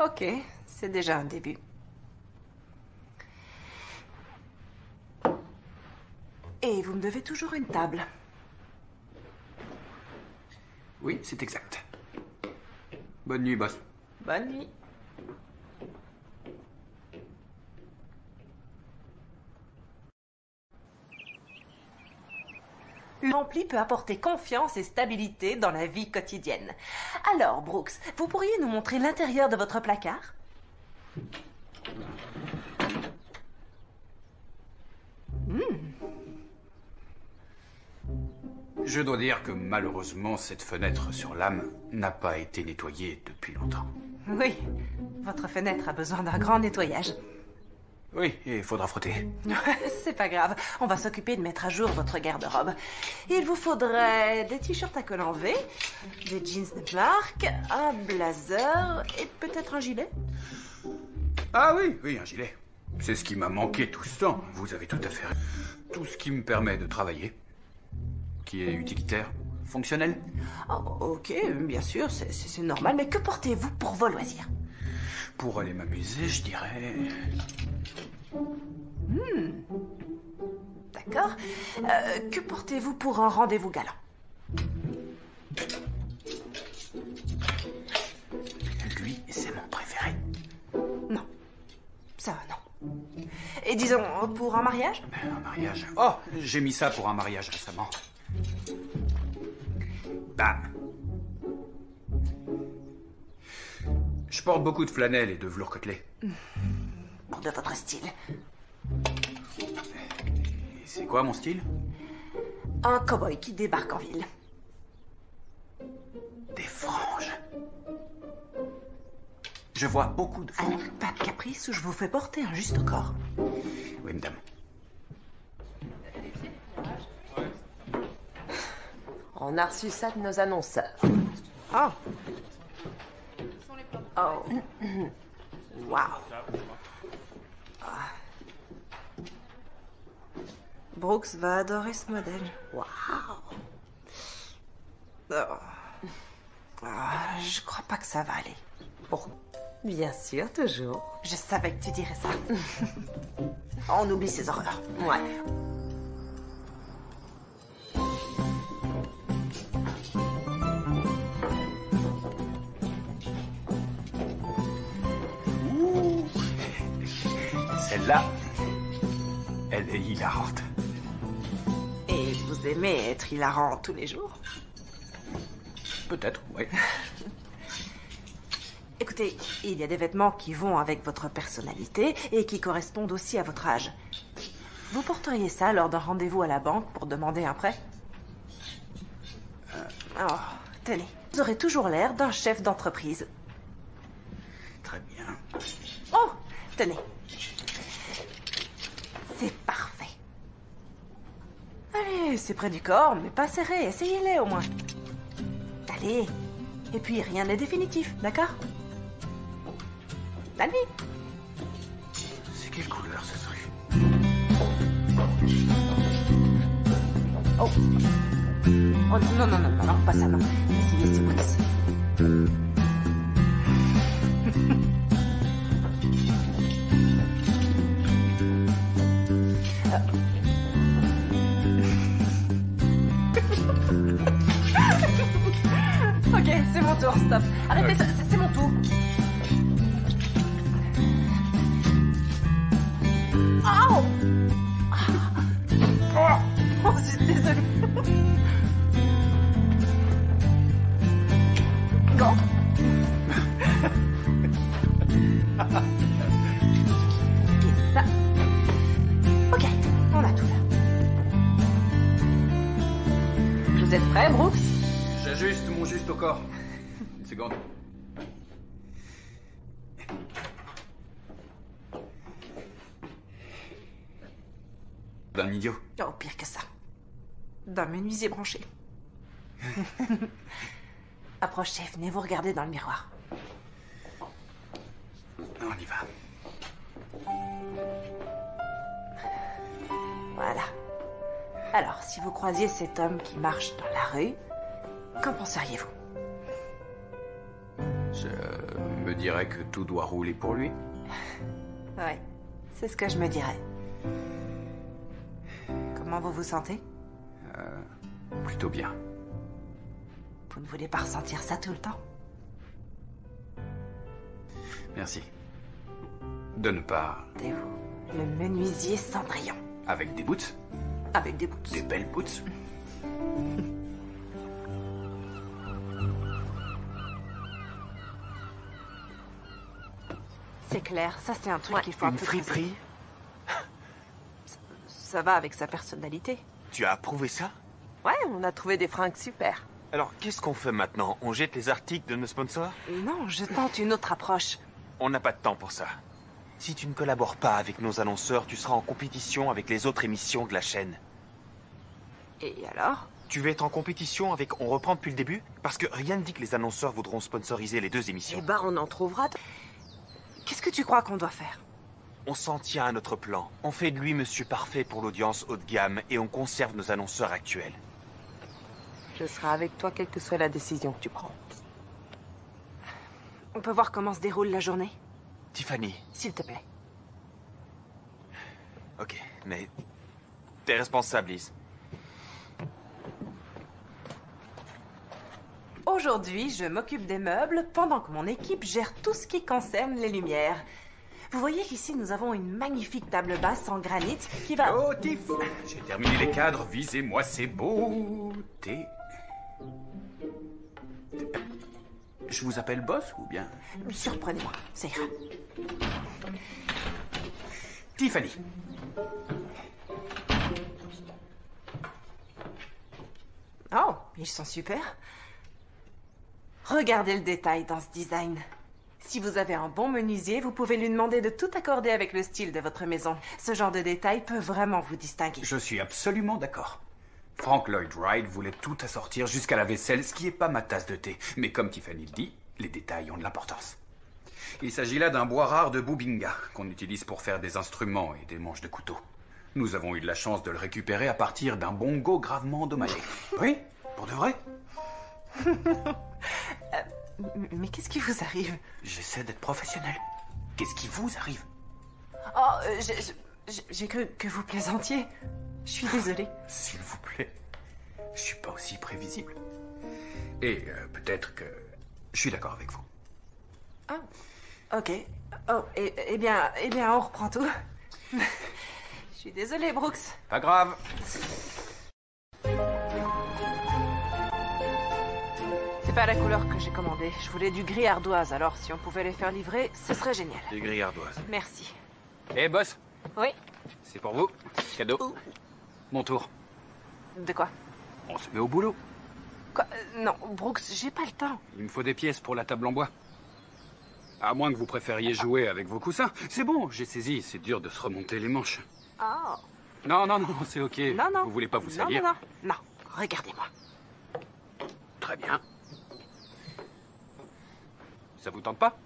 Ok, c'est déjà un début. Et vous me devez toujours une table. Oui, c'est exact. Bonne nuit, boss. Bonne nuit. L'ampli peut apporter confiance et stabilité dans la vie quotidienne. Alors, Brooks, vous pourriez nous montrer l'intérieur de votre placard? Je dois dire que malheureusement, cette fenêtre sur l'âme n'a pas été nettoyée depuis longtemps. Oui, votre fenêtre a besoin d'un grand nettoyage. Oui, et il faudra frotter. C'est pas grave, on va s'occuper de mettre à jour votre garde-robe. Il vous faudrait des t-shirts à col en V, des jeans de marque, un blazer et peut-être un gilet. Ah oui, un gilet. C'est ce qui m'a manqué tout ce temps. Vous avez tout à fait raison. Tout ce qui me permet de travailler. Qui est utilitaire, fonctionnel. Oh, ok, bien sûr, c'est normal, mais que portez-vous pour vos loisirs? Pour aller m'amuser, je dirais... D'accord. Que portez-vous pour un rendez-vous galant? Lui, c'est mon préféré. Non. Ça, non. Et disons, pour un mariage? Un mariage... Oh, j'ai mis ça pour un mariage récemment. Bah... Je porte beaucoup de flanelle et de velours côtelé. Pour de votre style. Et c'est quoi mon style? Un cow-boy qui débarque en ville. Des franges. Je vois beaucoup de franges. Allez, pas de caprice ou je vous fais porter un juste au corps. Oui, madame. On a reçu ça de nos annonceurs. Oh. Oh. Wow. Ah. Brooks va adorer ce modèle. Wow. Oh. Ah, je crois pas que ça va aller. Bon, bien sûr, toujours. Je savais que tu dirais ça. On oublie ces horreurs. Ouais. Celle-là, elle est hilarante. Et vous aimez être hilarant tous les jours? Peut-être, oui. Écoutez, il y a des vêtements qui vont avec votre personnalité et qui correspondent aussi à votre âge. Vous porteriez ça lors d'un rendez-vous à la banque pour demander un prêt? Oh, tenez, vous aurez toujours l'air d'un chef d'entreprise. Très bien. Oh, tenez. C'est parfait. Allez, c'est près du corps, mais pas serré. Essayez-les au moins. Allez. Et puis, rien n'est définitif, d'accord? La nuit. C'est quelle couleur ce truc? Oh. Oh non, non, non, non, non, pas ça, non. Essayez ces boots. Ok, c'est mon tour, stop. Arrêtez, c'est mon tour. Oh, oh, je suis désolée. Go. Et ça. Ok, on a tout là. Vous êtes prêts, Brooks? J'ajuste mon juste au corps. Une seconde. D'un idiot. Oh, pire que ça. D'un menuisier branché. Approchez, venez vous regarder dans le miroir. On y va. Voilà. Alors, si vous croisiez cet homme qui marche dans la rue, qu'en penseriez-vous? Je me dirais que tout doit rouler pour lui. Ouais, c'est ce que je me dirais. Comment vous vous sentez? Plutôt bien. Vous ne voulez pas ressentir ça tout le temps? Merci. De ne pas... C'est vous, le menuisier Cendrillon. Avec des boots. Avec des boots. Des belles boots. C'est clair, ça c'est un truc qu'il faut un Une peu friperie? Ça va avec sa personnalité. Tu as approuvé ça? Ouais, on a trouvé des fringues super. Alors, qu'est-ce qu'on fait maintenant? On jette les articles de nos sponsors? Non, je tente une autre approche. On n'a pas de temps pour ça. Si tu ne collabores pas avec nos annonceurs, tu seras en compétition avec les autres émissions de la chaîne. Et alors? Tu veux être en compétition avec On reprend depuis le début? Parce que rien ne dit que les annonceurs voudront sponsoriser les deux émissions. Eh ben, on en trouvera. Qu'est-ce que tu crois qu'on doit faire? On s'en tient à notre plan. On fait de lui Monsieur Parfait pour l'audience haut de gamme et on conserve nos annonceurs actuels. Je serai avec toi quelle que soit la décision que tu prends. On peut voir comment se déroule la journée? Tiffany. S'il te plaît. Ok, mais... T'es responsable, Liz. Aujourd'hui, je m'occupe des meubles pendant que mon équipe gère tout ce qui concerne les lumières. Vous voyez qu'ici, nous avons une magnifique table basse en granit qui va... Oh, Tiff! J'ai terminé les cadres, visez-moi ces beautés. Je vous appelle boss ou bien... Surprenez-moi, ça ira. Tiffany. Oh, ils sont super. Regardez le détail dans ce design. Si vous avez un bon menuisier, vous pouvez lui demander de tout accorder avec le style de votre maison. Ce genre de détail peut vraiment vous distinguer. Je suis absolument d'accord. Frank Lloyd Wright voulait tout assortir jusqu'à la vaisselle, ce qui n'est pas ma tasse de thé. Mais comme Tiffany le dit, les détails ont de l'importance. Il s'agit là d'un bois rare de Bubinga, qu'on utilise pour faire des instruments et des manches de couteau. Nous avons eu de la chance de le récupérer à partir d'un bongo gravement endommagé. Oui, pour de vrai. Mais qu'est-ce qui vous arrive? J'essaie d'être professionnel. Qu'est-ce qui vous arrive? Oh, j'ai cru que vous plaisantiez. Je suis désolée. S'il vous plaît, je suis pas aussi prévisible. Et peut-être que je suis d'accord avec vous. Ah, ok. Oh, eh bien, on reprend tout. Je suis désolée, Brooks. Pas grave. C'est pas la couleur que j'ai commandée. Je voulais du gris ardoise, alors si on pouvait les faire livrer, ce serait génial. Des grilles ardoises. Merci. Eh, boss, Oui? c'est pour vous. Cadeau. Mon tour. De quoi? On se met au boulot. Quoi? Non, Brooks, j'ai pas le temps. Il me faut des pièces pour la table en bois. À moins que vous préfériez jouer avec vos coussins. C'est bon, j'ai saisi. C'est dur de se remonter les manches. Oh. Non, c'est ok. Non, non. Vous voulez pas vous Non, salir? non. Regardez-moi. Très bien. Ça vous tente pas?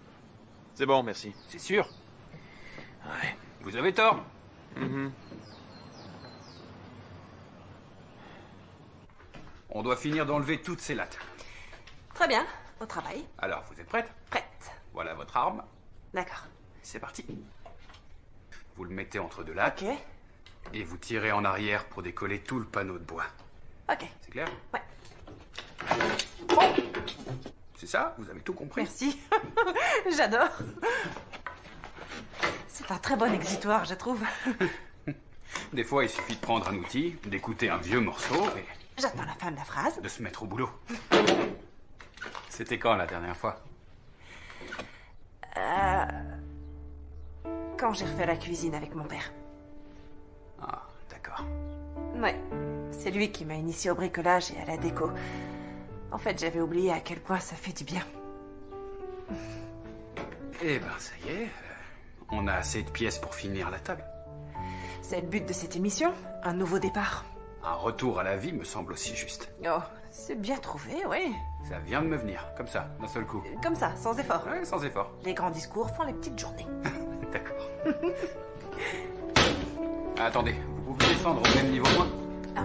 C'est bon, merci. C'est sûr. Ouais. Vous avez tort. Mhm. On doit finir d'enlever toutes ces lattes. Très bien, au travail. Alors, vous êtes prête? Prête. Voilà votre arme. D'accord. C'est parti. Vous le mettez entre deux lattes Ok. et vous tirez en arrière pour décoller tout le panneau de bois. Ok. C'est clair? Ouais. C'est ça? Vous avez tout compris? Merci. J'adore. C'est un très bon exitoire, je trouve. Des fois, il suffit de prendre un outil, d'écouter un vieux morceau et J'attends la fin de la phrase. de se mettre au boulot. C'était quand la dernière fois? Quand j'ai refait la cuisine avec mon père. Ah, d'accord. Ouais. C'est lui qui m'a initié au bricolage et à la déco. En fait, j'avais oublié à quel point ça fait du bien. Eh ben, ça y est. On a assez de pièces pour finir la table. C'est le but de cette émission, un nouveau départ. Un retour à la vie me semble aussi juste. Oh, c'est bien trouvé, oui. Ça vient de me venir, comme ça, d'un seul coup. Comme ça, sans effort. Ouais, sans effort. Les grands discours font les petites journées. D'accord. Attendez, vous pouvez descendre au même niveau que moi? Ah.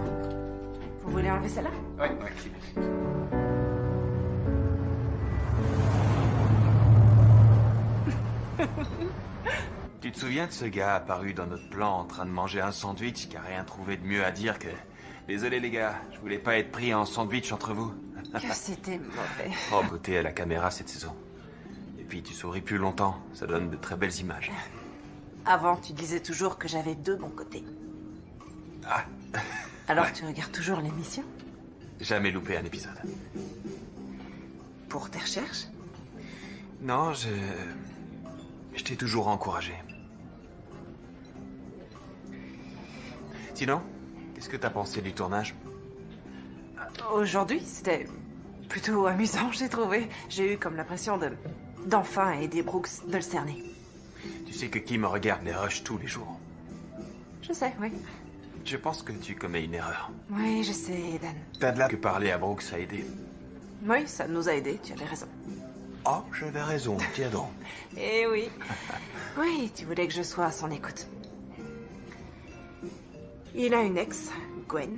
Vous voulez enlever celle-là? Ouais, s'il vous plaît. Tu te souviens de ce gars apparu dans notre plan en train de manger un sandwich qui a rien trouvé de mieux à dire que... Désolé les gars, je voulais pas être pris en sandwich entre vous. Que c'était mauvais. Oh, beauté à la caméra cette saison. Et puis tu souris plus longtemps, ça donne de très belles images. Avant, tu disais toujours que j'avais deux bons côtés. Ah, Alors Ouais. tu regardes toujours l'émission? jamais loupé un épisode. Pour tes recherches? Non, je t'ai toujours encouragé. Sinon, qu'est-ce que t'as pensé du tournage? Aujourd'hui, c'était plutôt amusant, j'ai trouvé. J'ai eu comme l'impression d'enfin aider Brooks de le cerner. Tu sais que Kim regarde les rushs tous les jours. Je sais, oui. Je pense que tu commets une erreur. Oui, je sais, Eden. T'as de là que parler à Brooks a aidé. Oui, ça nous a aidés, tu avais raison. Oh, j'avais raison, tiens donc. Eh oui. Oui, tu voulais que je sois à son écoute. Il a une ex, Gwen.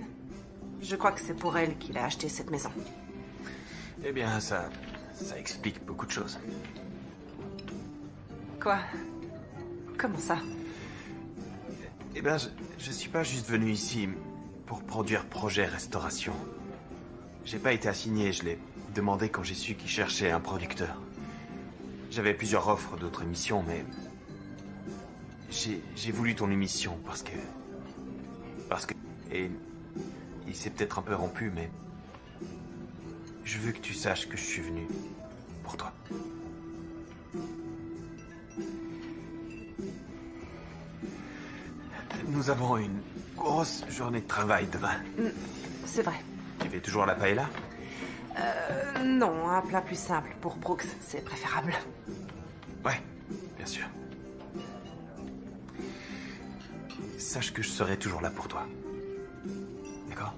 Je crois que c'est pour elle qu'il a acheté cette maison. Eh bien, ça explique beaucoup de choses. Quoi? Comment ça? Eh ben, je suis pas juste venu ici pour produire projet restauration. J'ai pas été assigné, je l'ai demandé quand j'ai su qu'ils cherchaient un producteur. J'avais plusieurs offres d'autres émissions, mais... J'ai voulu ton émission parce que... Et... Il s'est peut-être un peu rompu, mais... Je veux que tu saches que je suis venu pour toi. Nous avons une grosse journée de travail demain. C'est vrai. Tu fais toujours la paella? Non, un plat plus simple pour Brooks, c'est préférable. Ouais, bien sûr. Sache que je serai toujours là pour toi. D'accord?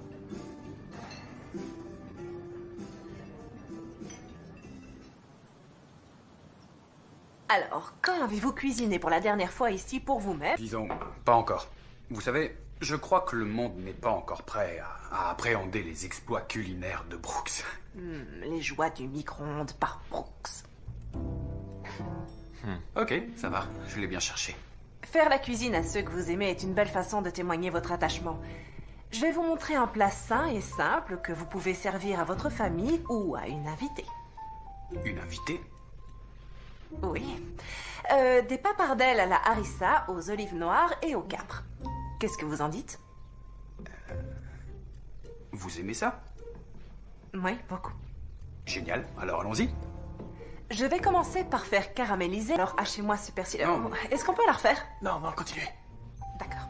Alors, quand avez-vous cuisiné pour la dernière fois ici pour vous-même? Disons, pas encore. Vous savez, je crois que le monde n'est pas encore prêt à appréhender les exploits culinaires de Brooks. Les joies du micro-ondes par Brooks. Ok, ça va, je l'ai bien cherché. Faire la cuisine à ceux que vous aimez est une belle façon de témoigner votre attachement. Je vais vous montrer un plat sain et simple que vous pouvez servir à votre famille ou à une invitée. Une invitée? Oui. Des papardelles à la harissa, aux olives noires et au capre. Qu'est-ce que vous en dites? Vous aimez ça? Oui, beaucoup. Génial, alors allons-y. Je vais commencer par faire caraméliser. Alors, hachez-moi ce persil. Non. Est-ce qu'on peut la refaire? Non, non, continuez. D'accord.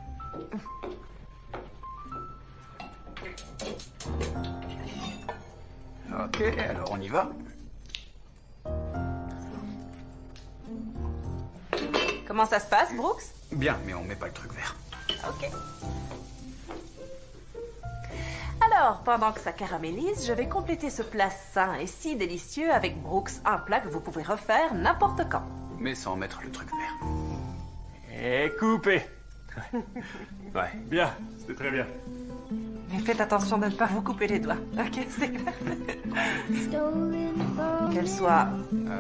Ok, alors on y va. Comment ça se passe, Brooks? Bien, mais on met pas le truc vert. Ok. Alors, pendant que ça caramélise, je vais compléter ce plat sain et si délicieux avec Brooks, un plat que vous pouvez refaire n'importe quand. Mais sans mettre le truc vert. Et coupé. Ouais. Bien, c'était très bien. Mais faites attention de ne pas vous couper les doigts. Ok, c'est clair. Qu'elle soit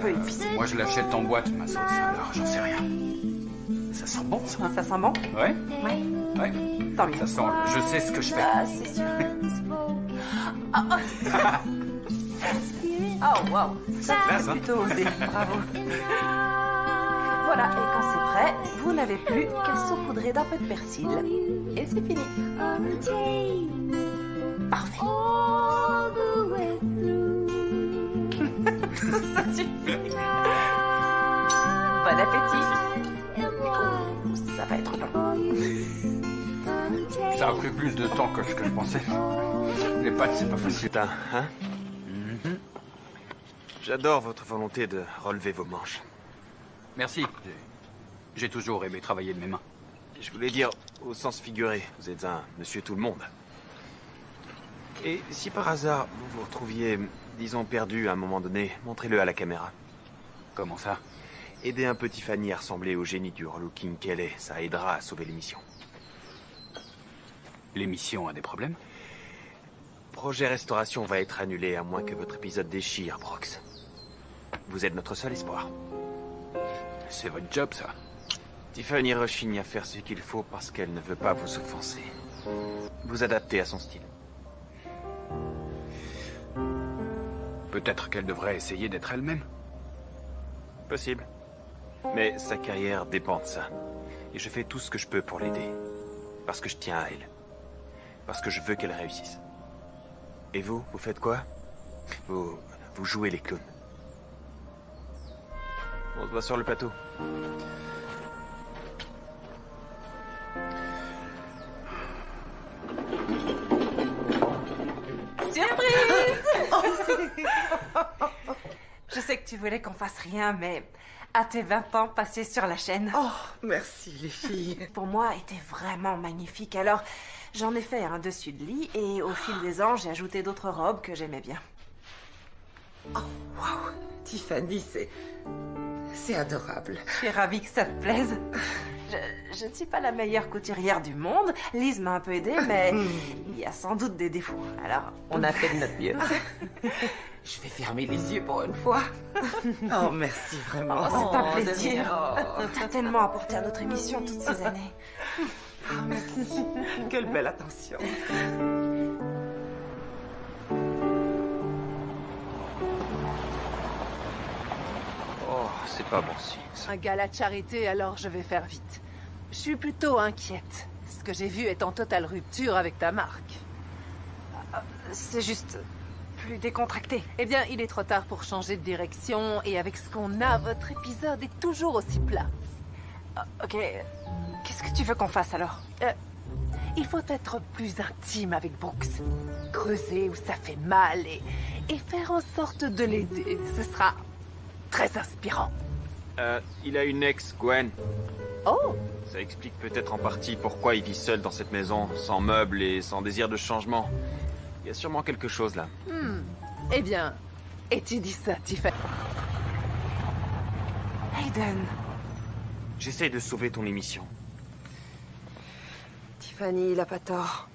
peu épicée. Moi je l'achète en boîte, ma sauce, alors j'en sais rien. Ça sent bon, ça? Ça sent bon? Ouais? Ouais. Ouais. Tant mieux. Ça sent, je sais ce que je fais. Ah, c'est sûr. Oh, wow. Ça, classe, c'est hein? plutôt osé. Bravo. Voilà, et quand c'est prêt, vous n'avez plus qu'à saupoudrer d'un peu de persil. Et c'est fini. Parfait. Ça suffit. Bon appétit. Ça va être bon. Ça a pris plus de temps que ce que je pensais. Les pâtes, c'est pas facile. Putain, hein? J'adore votre volonté de relever vos manches. Merci. J'ai toujours aimé travailler de mes mains. Je voulais dire, au sens figuré, vous êtes un monsieur tout le monde. Et si par hasard vous vous retrouviez, disons, perdu à un moment donné, montrez-le à la caméra. Comment ça? Aidez un petit Fanny à ressembler au génie du relooking qu'elle est, ça aidera à sauver l'émission. L'émission a des problèmes? Projet restauration va être annulé à moins que votre épisode déchire, Brooks. Vous êtes notre seul espoir. C'est votre job, ça. Tiffany rechigne à faire ce qu'il faut parce qu'elle ne veut pas vous offenser. Vous adaptez à son style. Peut-être qu'elle devrait essayer d'être elle-même. Possible. Mais sa carrière dépend de ça. Et je fais tout ce que je peux pour l'aider. Parce que je tiens à elle. Parce que je veux qu'elle réussisse. Et vous, vous faites quoi? Vous jouez les clowns. On se voit sur le plateau. Surprise! Je sais que tu voulais qu'on fasse rien, mais à tes 20 ans passés sur la chaîne, Oh, merci les filles. pour moi, était vraiment magnifique. Alors, j'en ai fait un dessus de lit et au fil des ans, j'ai ajouté d'autres robes que j'aimais bien. Wow, Tiffany, c'est adorable. Je suis ravie que ça te plaise. Je ne suis pas la meilleure couturière du monde. Liz m'a un peu aidée, mais il y a sans doute des défauts. Alors, on a fait de notre mieux. Je vais fermer les yeux pour une fois. Oh, merci vraiment. Oh, c'est un plaisir. T'as tellement apporté à notre émission toutes ces années. Oh, merci. Quelle belle attention. Oh, c'est pas bon signe. ça. Un gala de charité, alors je vais faire vite. Je suis plutôt inquiète. Ce que j'ai vu est en totale rupture avec ta marque. C'est juste plus décontracté. Eh bien, il est trop tard pour changer de direction, et avec ce qu'on a, votre épisode est toujours aussi plat. Ok, qu'est-ce que tu veux qu'on fasse alors? Il faut être plus intime avec Brooks. Creuser où ça fait mal et faire en sorte de l'aider. Ce sera très inspirant. Il a une ex, Gwen. Oh, Ça explique peut-être en partie pourquoi il vit seul dans cette maison, sans meubles et sans désir de changement. Il y a sûrement quelque chose là. eh bien, et tu dis ça, Tiffany. Hayden, J'essaye de sauver ton émission. Tiffany, il a pas tort.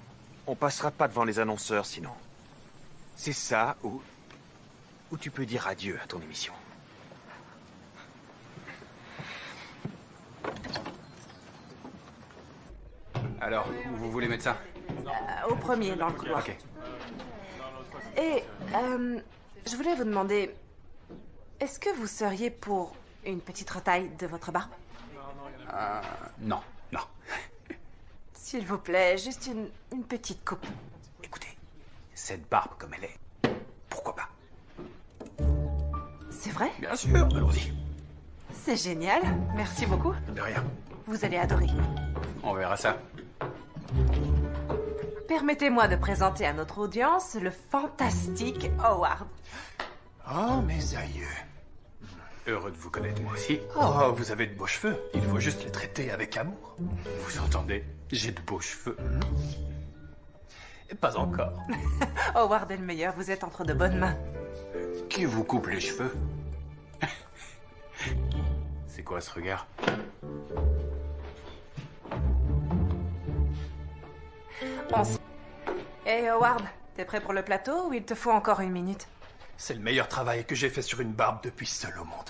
On passera pas devant les annonceurs sinon. C'est ça ou tu peux dire adieu à ton émission. Alors, où vous voulez mettre ça? Au premier, dans le couloir. Ok. Et, je voulais vous demander, est-ce que vous seriez pour une petite retaille de votre barbe? Non, non. S'il vous plaît, juste une petite coupe. Écoutez, cette barbe comme elle est, pourquoi pas? C'est vrai? Bien sûr, allons-y. C'est génial. Merci beaucoup. De rien. Vous allez adorer. On verra ça. Permettez-moi de présenter à notre audience le fantastique Howard. Oh, mes aïeux. Heureux de vous connaître, moi aussi. Oh, vous avez de beaux cheveux. Il faut juste les traiter avec amour. Vous entendez? J'ai de beaux cheveux. Et pas encore. Howard est le meilleur, vous êtes entre de bonnes mains. Qui vous coupe les cheveux? C'est quoi ce regard? Hey Howard, t'es prêt pour le plateau ou il te faut encore une minute? C'est le meilleur travail que j'ai fait sur une barbe depuis seul au monde.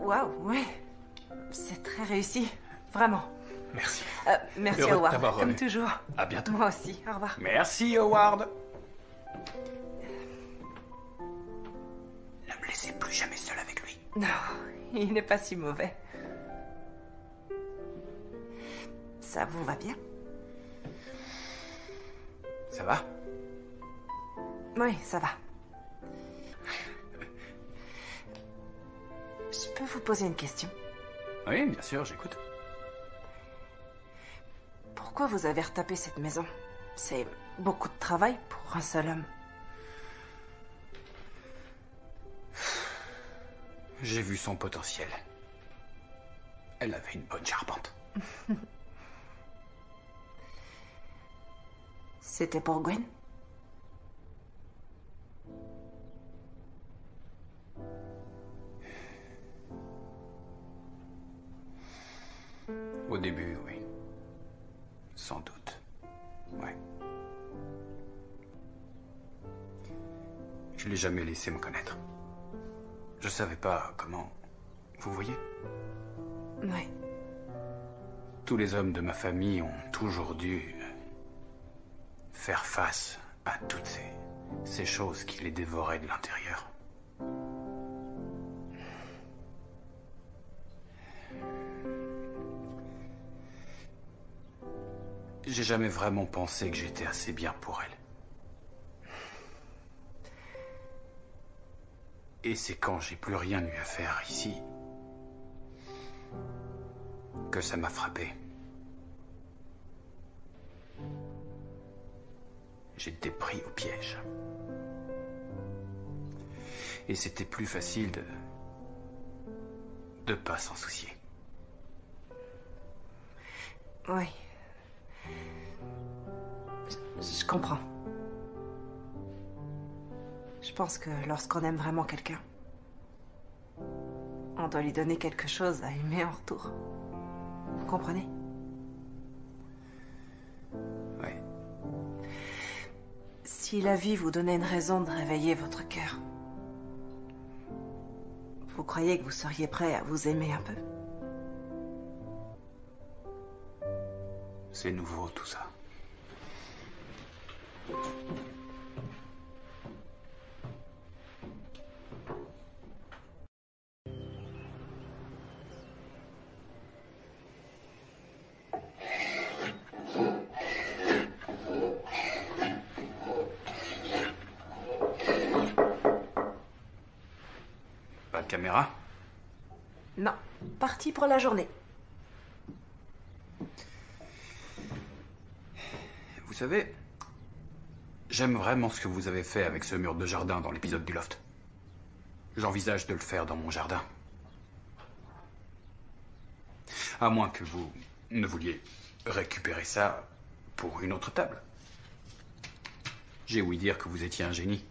Waouh, oui. C'est très réussi. Vraiment. Merci. Merci Heureux de Howard, t'avoir comme revu. toujours. À bientôt. Moi aussi, au revoir. Merci, Howard. Ne me laissez plus jamais seul avec lui. Non, il n'est pas si mauvais. Ça vous va bien? Ça va? Oui, ça va. Je peux vous poser une question? Oui, bien sûr, j'écoute. Pourquoi vous avez retapé cette maison? C'est beaucoup de travail pour un seul homme. J'ai vu son potentiel. Elle avait une bonne charpente. C'était pour Gwen? Au début, oui. Sans doute. Ouais. Je l'ai jamais laissé me connaître. Je savais pas comment... Vous voyez? Oui. Tous les hommes de ma famille ont toujours dû faire face à toutes ces choses qui les dévoraient de l'intérieur. J'ai jamais vraiment pensé que j'étais assez bien pour elle. Et c'est quand j'ai plus rien eu à faire ici que ça m'a frappé. J'étais pris au piège. Et c'était plus facile de pas s'en soucier. Oui. Je comprends. Je pense que lorsqu'on aime vraiment quelqu'un, on doit lui donner quelque chose à aimer en retour. Vous comprenez? Oui. Si la vie vous donnait une raison de réveiller votre cœur, vous croyez que vous seriez prêt à vous aimer un peu? C'est nouveau, tout ça. Pas de caméra? Non, parti pour la journée. Vous savez, j'aime vraiment ce que vous avez fait avec ce mur de jardin dans l'épisode du loft. J'envisage de le faire dans mon jardin. À moins que vous ne vouliez récupérer ça pour une autre table. J'ai ouï dire que vous étiez un génie.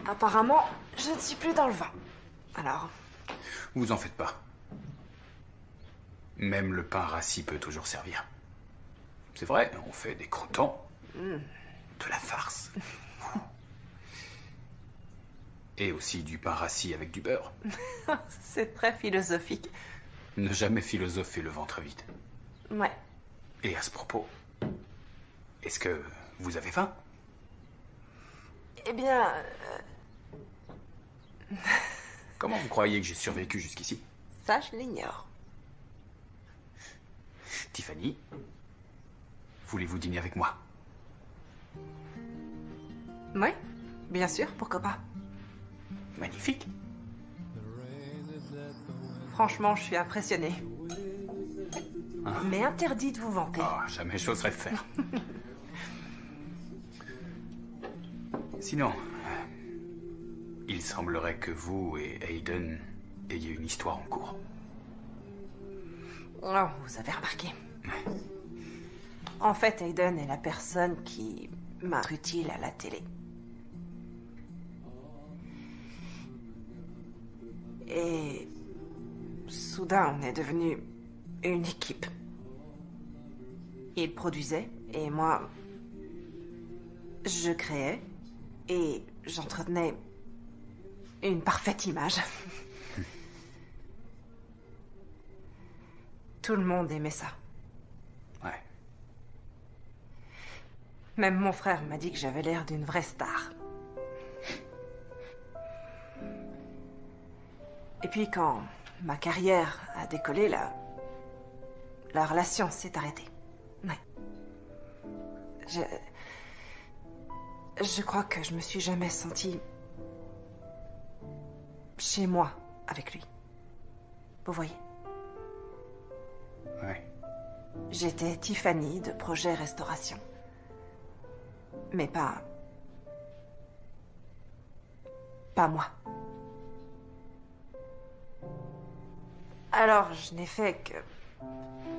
Apparemment, je ne suis plus dans le vin. Alors, Vous en faites pas. Même le pain rassis peut toujours servir. C'est vrai, on fait des croûtons. De la farce. Et aussi du pain rassis avec du beurre. c'est très philosophique. Ne jamais philosopher le ventre vide. Ouais. Et à ce propos, est-ce que vous avez faim? Eh bien, Comment vous croyez que j'ai survécu jusqu'ici? ça, je l'ignore. Tiffany, voulez-vous dîner avec moi? Oui, bien sûr, pourquoi pas. Magnifique. Franchement, je suis impressionnée. Ah. Mais interdit de vous vanter. Oh, jamais j'oserais le faire. Sinon, il semblerait que vous et Aiden ayez une histoire en cours. Oh, vous avez remarqué. En fait, Aiden est la personne qui m'a été utile à la télé. Et soudain, on est devenu une équipe. Il produisait et moi, je créais et j'entretenais une parfaite image. Tout le monde aimait ça. Ouais. Même mon frère m'a dit que j'avais l'air d'une vraie star. Et puis quand ma carrière a décollé, la relation s'est arrêtée. Ouais. Je crois que je me suis jamais sentie chez moi avec lui. Vous voyez? Ouais. J'étais Tiffany de Projet Restauration. Mais pas moi. Alors, je n'ai fait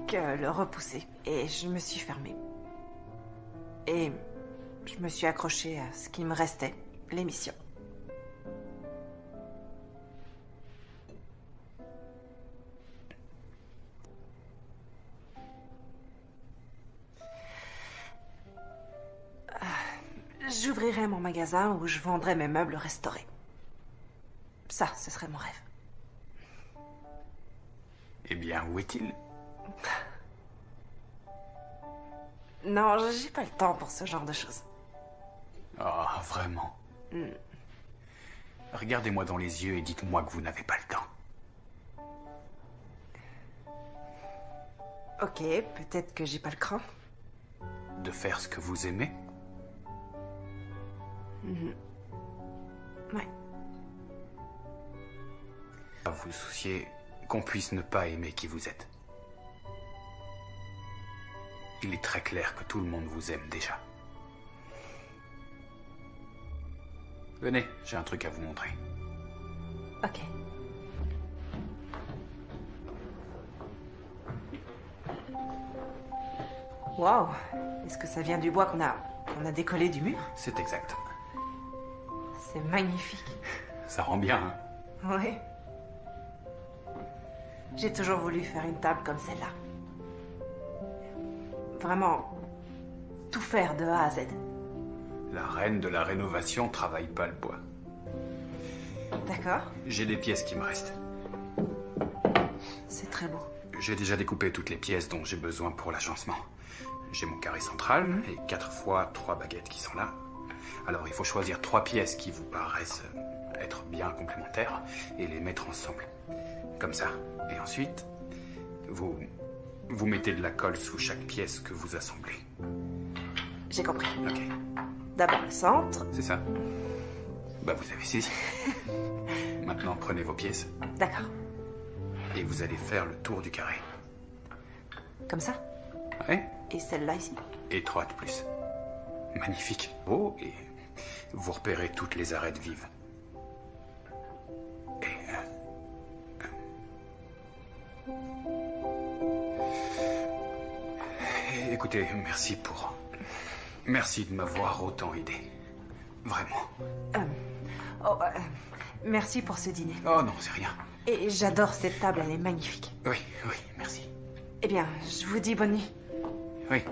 que le repousser. Et je me suis fermée. Et je me suis accrochée à ce qui me restait, l'émission. J'ouvrirais mon magasin où je vendrais mes meubles restaurés. Ça, ce serait mon rêve. Eh bien, où est-il? Non, j'ai pas le temps pour ce genre de choses. Ah, vraiment. Regardez-moi dans les yeux et dites-moi que vous n'avez pas le temps. Ok, peut-être que j'ai pas le cran. De faire ce que vous aimez? Ouais. À vous soucier qu'on puisse ne pas aimer qui vous êtes. Il est très clair que tout le monde vous aime déjà. Venez, j'ai un truc à vous montrer. Ok. Wow. Est-ce que ça vient du bois qu'on a décollé du mur? C'est exact. C'est magnifique. Ça rend bien, hein? Oui. J'ai toujours voulu faire une table comme celle-là. Vraiment, tout faire de A à Z. La reine de la rénovation travaille pas le bois. D'accord. J'ai des pièces qui me restent. C'est très beau. J'ai déjà découpé toutes les pièces dont j'ai besoin pour l'agencement. J'ai mon carré central et 4 fois 3 baguettes qui sont là. Alors il faut choisir 3 pièces qui vous paraissent être bien complémentaires et les mettre ensemble. Comme ça. Et ensuite, vous mettez de la colle sous chaque pièce que vous assemblez. J'ai compris. Ok. D'abord le centre. C'est ça. Bah vous avez saisi. Maintenant prenez vos pièces D'accord. et vous allez faire le tour du carré. Comme ça. Ouais. Et celle-là ici. Étroite plus. Magnifique. Oh, et vous repérez toutes les arêtes vives. Et écoutez, merci de m'avoir autant aidé. Vraiment. Merci pour ce dîner. Oh non, c'est rien. Et j'adore cette table, elle est magnifique. Oui, merci. Eh bien, je vous dis bonne nuit. Oui.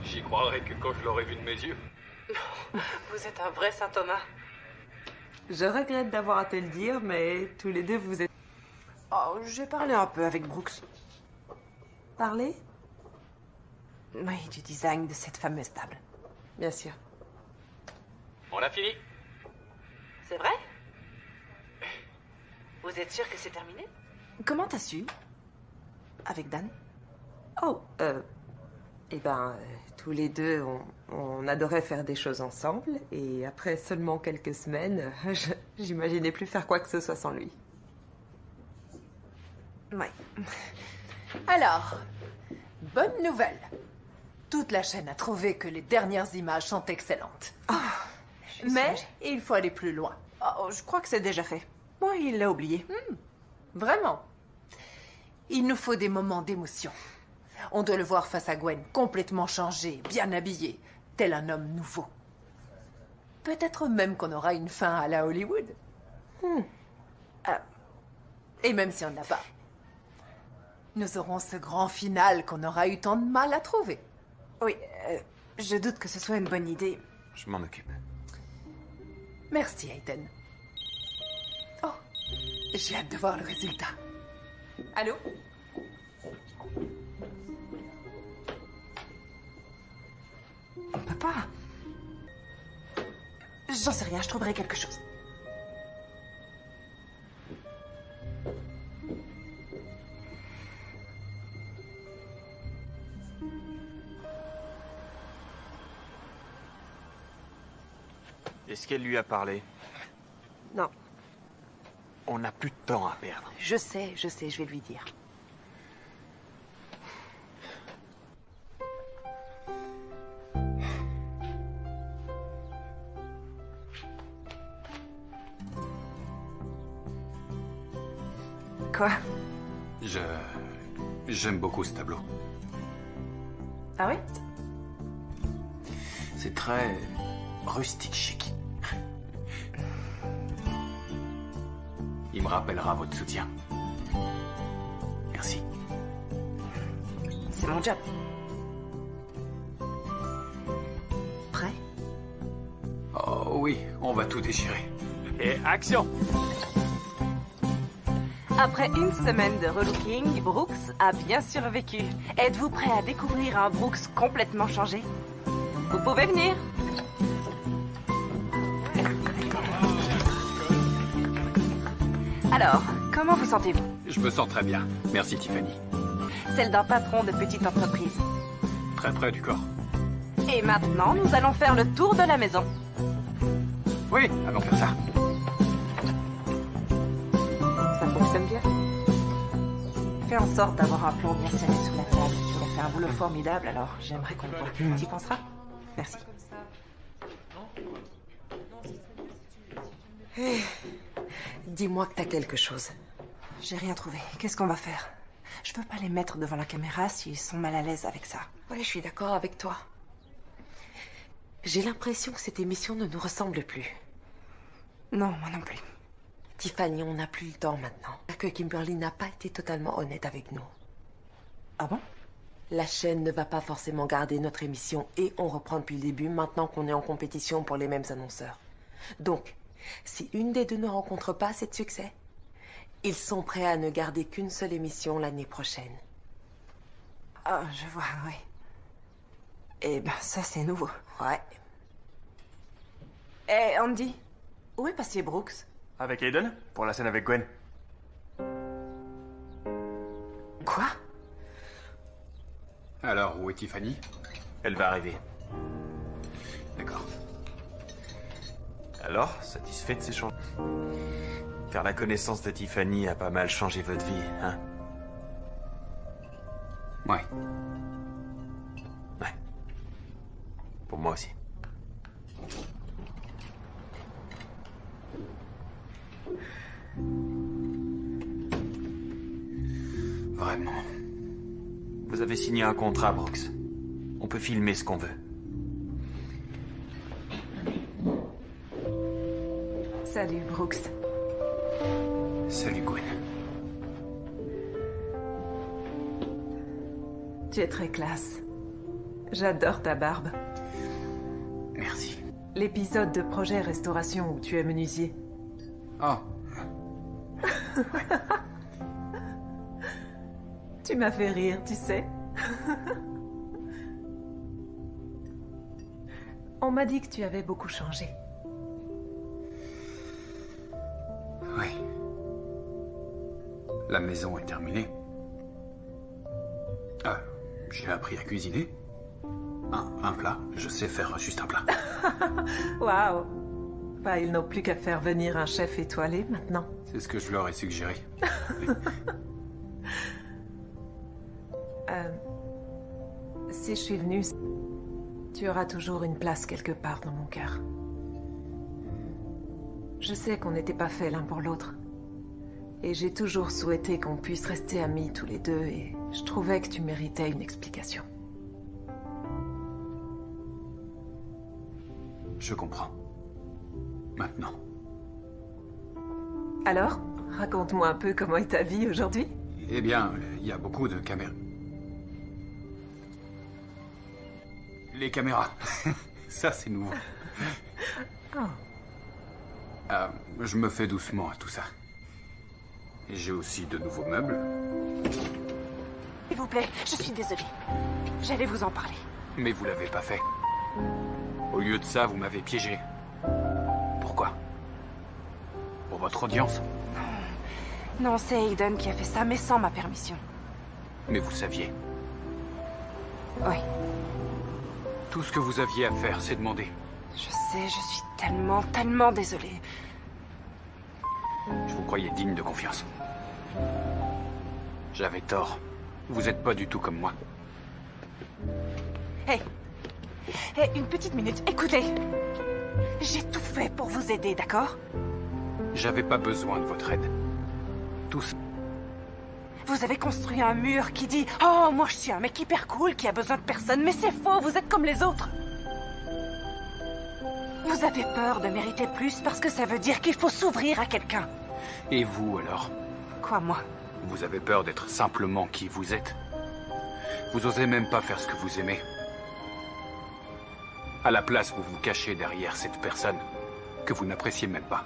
J'y croirais que quand je l'aurais vu de mes yeux. Vous êtes un vrai Saint Thomas. Je regrette d'avoir à te le dire, mais tous les deux vous êtes... Oh, j'ai parlé un peu avec Brooks. Parlé? Oui, du design de cette fameuse table. Bien sûr. On a fini. C'est vrai? Vous êtes sûr que c'est terminé? Comment t'as su? Avec Dan? Oh, eh ben, tous les deux, on adorait faire des choses ensemble, et après seulement quelques semaines, j'imaginais plus faire quoi que ce soit sans lui. Oui. Alors, bonne nouvelle. Toute la chaîne a trouvé que les dernières images sont excellentes. Mais il faut aller plus loin. Oh, je crois que c'est déjà fait. Moi, il l'a oublié. Vraiment. Il nous faut des moments d'émotion. On doit le voir face à Gwen, complètement changé, bien habillé, tel un homme nouveau. Peut-être même qu'on aura une fin à la Hollywood. Et même si on n'a pas, nous aurons ce grand final qu'on aura eu tant de mal à trouver. Oui, je doute que ce soit une bonne idée. Je m'en occupe. Merci, Hayden. Oh, j'ai hâte de voir le résultat. Allô? Papa? J'en sais rien, je trouverai quelque chose. Est-ce qu'elle lui a parlé? Non. On n'a plus de temps à perdre. Je sais, je vais lui dire. Quoi? J'aime beaucoup ce tableau. Ah oui? C'est très rustique chic. Il me rappellera votre soutien. Merci. C'est mon job. Prêt? Oh oui, on va tout déchirer. Et action! Après une semaine de relooking, Brooks a bien survécu. Êtes-vous prêt à découvrir un Brooks complètement changé? Vous pouvez venir. Alors, comment vous sentez-vous? Je me sens très bien. Merci Tiffany. Celle d'un patron de petite entreprise. Très près du corps. Et maintenant, nous allons faire le tour de la maison. Oui, allons faire ça. Ça fonctionne bien. Fais en sorte d'avoir un plan bien serré sur la table. Tu as fait un boulot formidable, alors j'aimerais qu'on le voit. Tu y penseras? Merci. Dis-moi que t'as quelque chose. J'ai rien trouvé. Qu'est-ce qu'on va faire? Je veux pas les mettre devant la caméra s'ils sont mal à l'aise avec ça. Ouais, je suis d'accord avec toi. J'ai l'impression que cette émission ne nous ressemble plus. Non, moi non plus. Tiffany, on n'a plus le temps maintenant. Que Kimberly n'a pas été totalement honnête avec nous. Ah bon? La chaîne ne va pas forcément garder notre émission et on reprend depuis le début maintenant qu'on est en compétition pour les mêmes annonceurs. Donc, si une des deux ne rencontre pas assez de succès, ils sont prêts à ne garder qu'une seule émission l'année prochaine. Ah, je vois, oui. Eh ben, ça, c'est nouveau. Ouais. Eh, Andy, où est passé Brooks? Avec Aiden, pour la scène avec Gwen. Quoi? Alors, où est Tiffany? Elle va arriver. D'accord. Alors, satisfait de ces changements? Faire la connaissance de Tiffany a pas mal changé votre vie, hein? Ouais. Ouais. Pour moi aussi. Vraiment. Vous avez signé un contrat, Brooks. On peut filmer ce qu'on veut. Salut, Brooks. Salut, Gwen. Tu es très classe. J'adore ta barbe. Merci. L'épisode de Projet Restauration où tu es menuisier. Oh. Tu m'as fait rire, tu sais. On m'a dit que tu avais beaucoup changé. Oui. La maison est terminée. J'ai appris à cuisiner. Un plat. Je sais faire juste un plat. Waouh! Bah, ils n'ont plus qu'à faire venir un chef étoilé maintenant. C'est ce que je leur ai suggéré. Si je suis venue, tu auras toujours une place quelque part dans mon cœur. Je sais qu'on n'était pas faits l'un pour l'autre. Et j'ai toujours souhaité qu'on puisse rester amis tous les deux et je trouvais que tu méritais une explication. Je comprends. Maintenant. Alors, raconte-moi un peu comment est ta vie aujourd'hui. Eh bien, il y a beaucoup de caméras. Les caméras. Ça, c'est nouveau. Je me fais doucement à tout ça. J'ai aussi de nouveaux meubles. S'il vous plaît, je suis désolée. J'allais vous en parler. Mais vous l'avez pas fait. Au lieu de ça, vous m'avez piégé. Pourquoi? Pour votre audience? Non, c'est Aiden qui a fait ça, mais sans ma permission. Mais vous saviez. Oui. Tout ce que vous aviez à faire, c'est demander. Je sais, je suis tellement désolée. Je vous croyais digne de confiance. J'avais tort. Vous êtes pas du tout comme moi. Hé, une petite minute, écoutez. J'ai tout fait pour vous aider, d'accord? J'avais pas besoin de votre aide. Tous. Vous avez construit un mur qui dit « Oh, moi je suis un mec hyper cool qui a besoin de personne, mais c'est faux, vous êtes comme les autres !» Vous avez peur de mériter plus parce que ça veut dire qu'il faut s'ouvrir à quelqu'un. Et vous, alors? Quoi, moi? Vous avez peur d'être simplement qui vous êtes. Vous osez même pas faire ce que vous aimez. À la place, vous vous cachez derrière cette personne que vous n'appréciez même pas.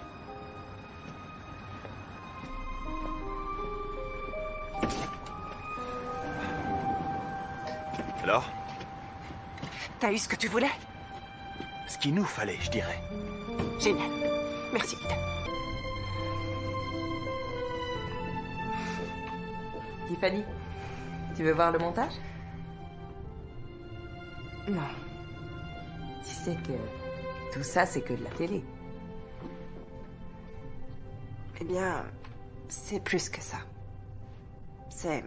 Alors? T'as eu ce que tu voulais? Ce qu'il nous fallait, je dirais. Génial. Merci, Ida. Tiffany, tu veux voir le montage? Non. Tu sais que tout ça, c'est que de la télé. Eh bien, c'est plus que ça. C'est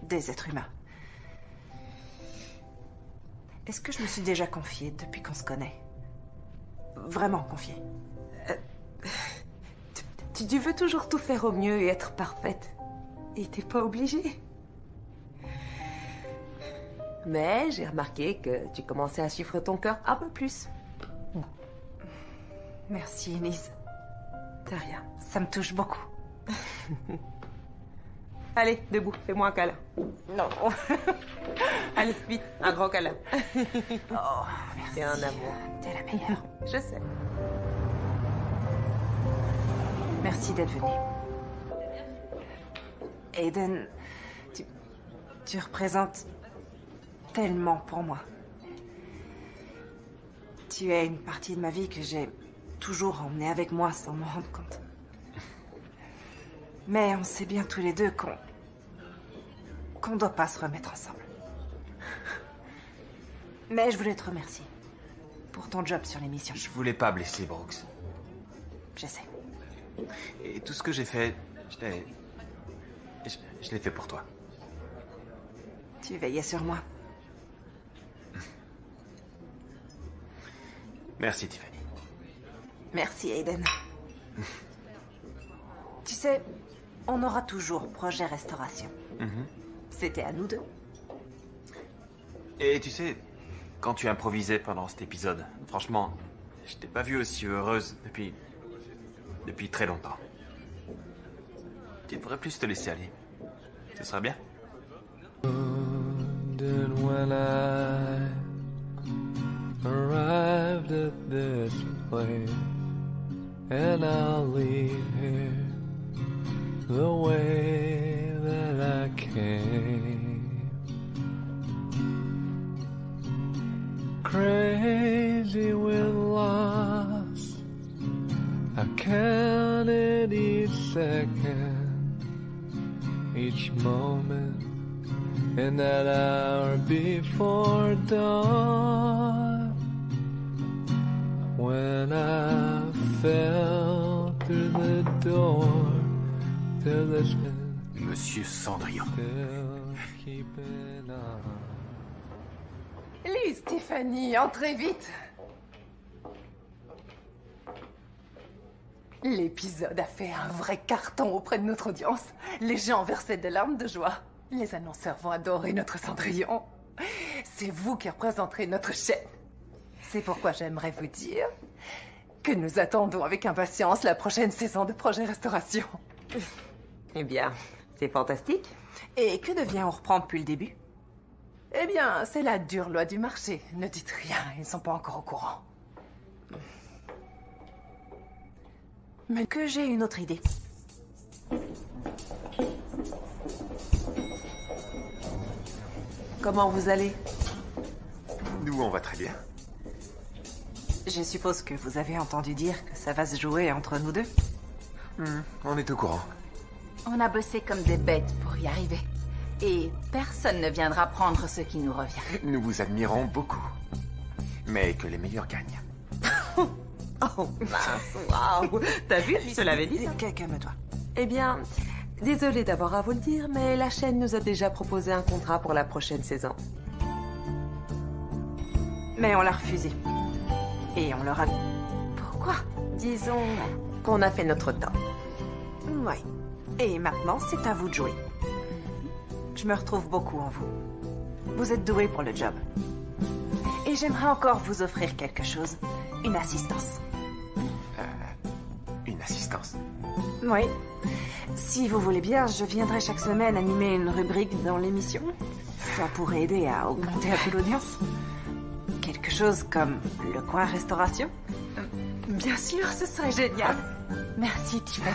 des êtres humains. Est-ce que je me suis déjà confiée depuis qu'on se connaît? Vraiment confiée? Tu veux toujours tout faire au mieux et être parfaite. Et t'es pas obligée. Mais j'ai remarqué que tu commençais à suivre ton cœur un peu plus. Merci, Elise. C'est rien. Ça me touche beaucoup. Allez, debout, fais-moi un câlin. Non. Allez, vite, un grand câlin. Oh, merci. C'est un amour. T'es la meilleure. Je sais. Merci d'être venu. Aiden, tu représentes tellement pour moi. Tu es une partie de ma vie que j'ai toujours emmenée avec moi sans m'en rendre compte. Mais on sait bien tous les deux qu'on ne doit pas se remettre ensemble. Mais je voulais te remercier pour ton job sur l'émission. Je voulais pas blesser Brooks. Je sais. Et tout ce que j'ai fait, je l'ai fait pour toi. Tu veillais sur moi. Merci, Tiffany. Merci, Aiden. Tu sais, on aura toujours projet restauration. C'était à nous deux. Et tu sais, quand tu improvisais pendant cet épisode, franchement, je t'ai pas vue aussi heureuse depuis très longtemps. Tu devrais plus te laisser aller. Ce serait bien. When I arrived at this place, and I'll leave here the way that I came. Crazy with loss, I counted each second, each moment, in that hour before dawn, when I fell through the door to this Monsieur Cendrillon. still keeping on. Lise, Tiffany, entrez vite. L'épisode a fait un vrai carton auprès de notre audience. Les gens versaient des larmes de joie. Les annonceurs vont adorer notre Cendrillon. C'est vous qui représenterez notre chaîne. C'est pourquoi j'aimerais vous dire que nous attendons avec impatience la prochaine saison de Projet Restauration. Eh bien, c'est fantastique. Et que devient On reprend depuis le début? Eh bien, c'est la dure loi du marché. Ne dites rien, ils ne sont pas encore au courant. Mais que j'ai une autre idée. Comment vous allez? Nous, on va très bien. Je suppose que vous avez entendu dire que ça va se jouer entre nous deux. On est au courant. On a bossé comme des bêtes pour y arriver. Et personne ne viendra prendre ce qui nous revient. Nous vous admirons beaucoup. Mais que les meilleurs gagnent. Oh mince, waouh. T'as vu, je te l'avais dit. Calme-toi. Eh bien, désolée d'avoir à vous le dire, mais la chaîne nous a déjà proposé un contrat pour la prochaine saison. Mais on l'a refusé. Et on leur a... Pourquoi? Disons qu'on a fait notre temps. Ouais. Et maintenant, c'est à vous de jouer. Je me retrouve beaucoup en vous. Vous êtes doués pour le job. Et j'aimerais encore vous offrir quelque chose. Une assistance. Une assistance. Oui. Si vous voulez bien, je viendrai chaque semaine animer une rubrique dans l'émission. Ça pourrait aider à augmenter un peu l'audience. Quelque chose comme le coin restauration. Bien sûr, ce serait génial. Merci, Tiffany.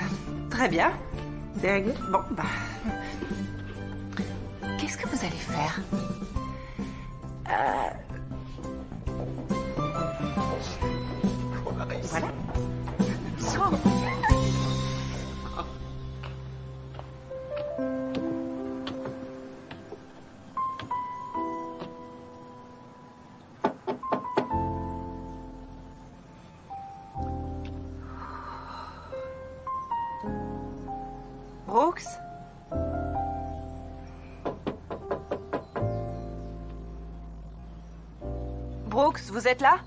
Très bien. Very good. Bon, bah... Qu'est-ce que vous allez faire? Voilà. Brooks? Brooks, vous êtes là?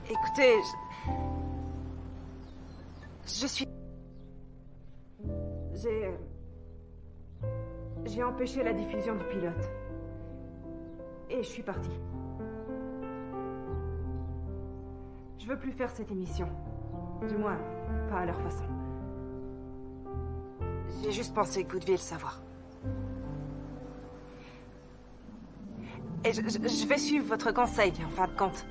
Écoutez, je suis... J'ai empêché la diffusion du pilote. Et je suis partie. Je veux plus faire cette émission. Du moins, pas à leur façon. J'ai juste pensé que vous deviez le savoir. Et je vais suivre votre conseil, en fin de compte.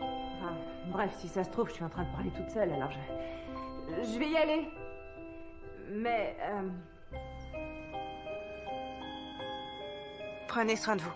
Enfin, bref, si ça se trouve, je suis en train de parler toute seule, alors je vais y aller. Mais, Prenez soin de vous.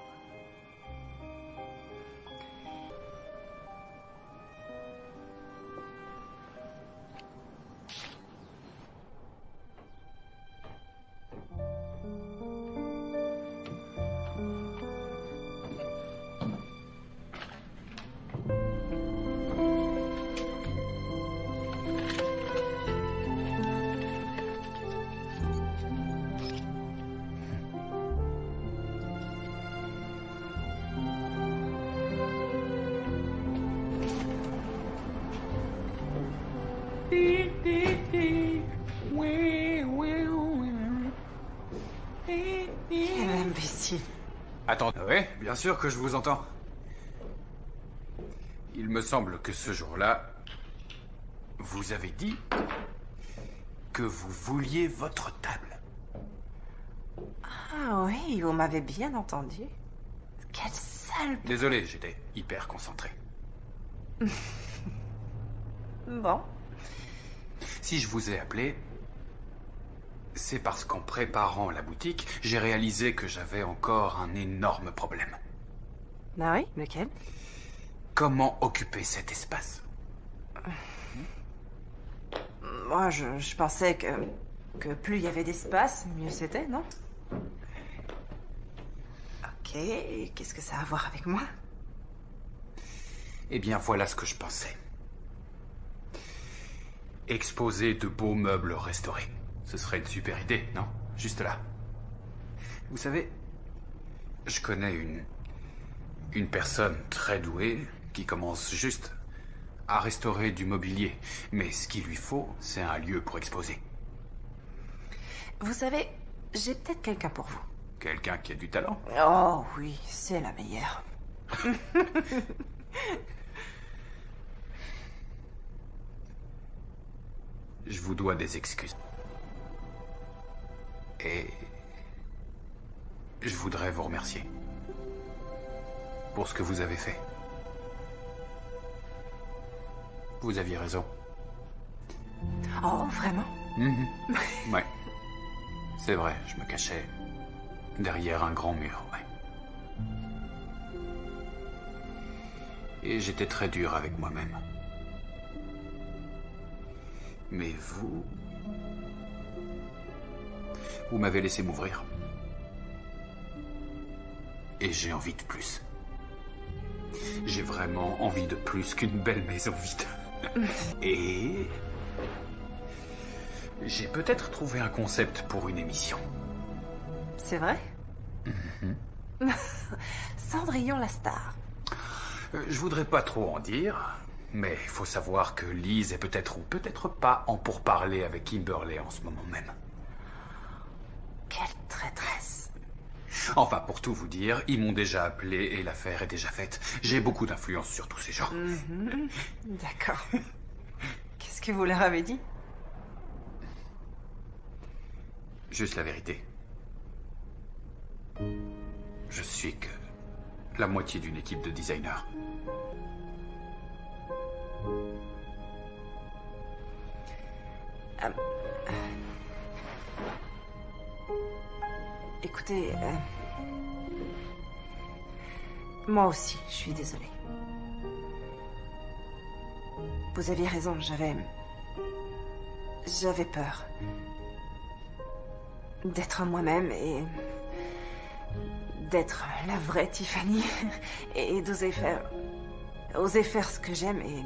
Quel imbécile. Attends, oui, bien sûr que je vous entends. Il me semble que ce jour-là, vous avez dit que vous vouliez votre table. Ah oui, vous m'avez bien entendu. Quelle sale... Désolé, j'étais hyper concentré. Bon. Si je vous ai appelé, c'est parce qu'en préparant la boutique, j'ai réalisé que j'avais encore un énorme problème. Ah oui, lequel? Comment occuper cet espace? Moi, je pensais que plus il y avait d'espace, mieux c'était, non? Ok, et qu'est-ce que ça a à voir avec moi? Eh bien, voilà ce que je pensais. Exposer de beaux meubles restaurés. Ce serait une super idée, non? Juste là. Vous savez, je connais une personne très douée qui commence juste à restaurer du mobilier. Mais ce qu'il lui faut, c'est un lieu pour exposer. Vous savez, j'ai peut-être quelqu'un pour vous. Quelqu'un qui a du talent? Oh oui, c'est la meilleure. Je vous dois des excuses. Et je voudrais vous remercier pour ce que vous avez fait. Vous aviez raison. Oh, vraiment? Ouais. C'est vrai, je me cachais derrière un grand mur, ouais. Et j'étais très dur avec moi-même. Mais vous m'avez laissé m'ouvrir. Et j'ai envie de plus. J'ai vraiment envie de plus qu'une belle maison vide. Et j'ai peut-être trouvé un concept pour une émission. C'est vrai? Cendrillon la star. Je voudrais pas trop en dire, mais il faut savoir que Liz est peut-être ou peut-être pas en pourparlers avec Kimberly en ce moment même. Quelle traîtresse. Enfin, pour tout vous dire, ils m'ont déjà appelé et l'affaire est déjà faite. J'ai beaucoup d'influence sur tous ces gens. D'accord. Qu'est-ce que vous leur avez dit? Juste la vérité. Je suis que la moitié d'une équipe de designers. Écoutez, moi aussi, je suis désolée. Vous aviez raison, j'avais peur d'être moi-même et d'être la vraie Tiffany et d'oser faire ce que j'aime et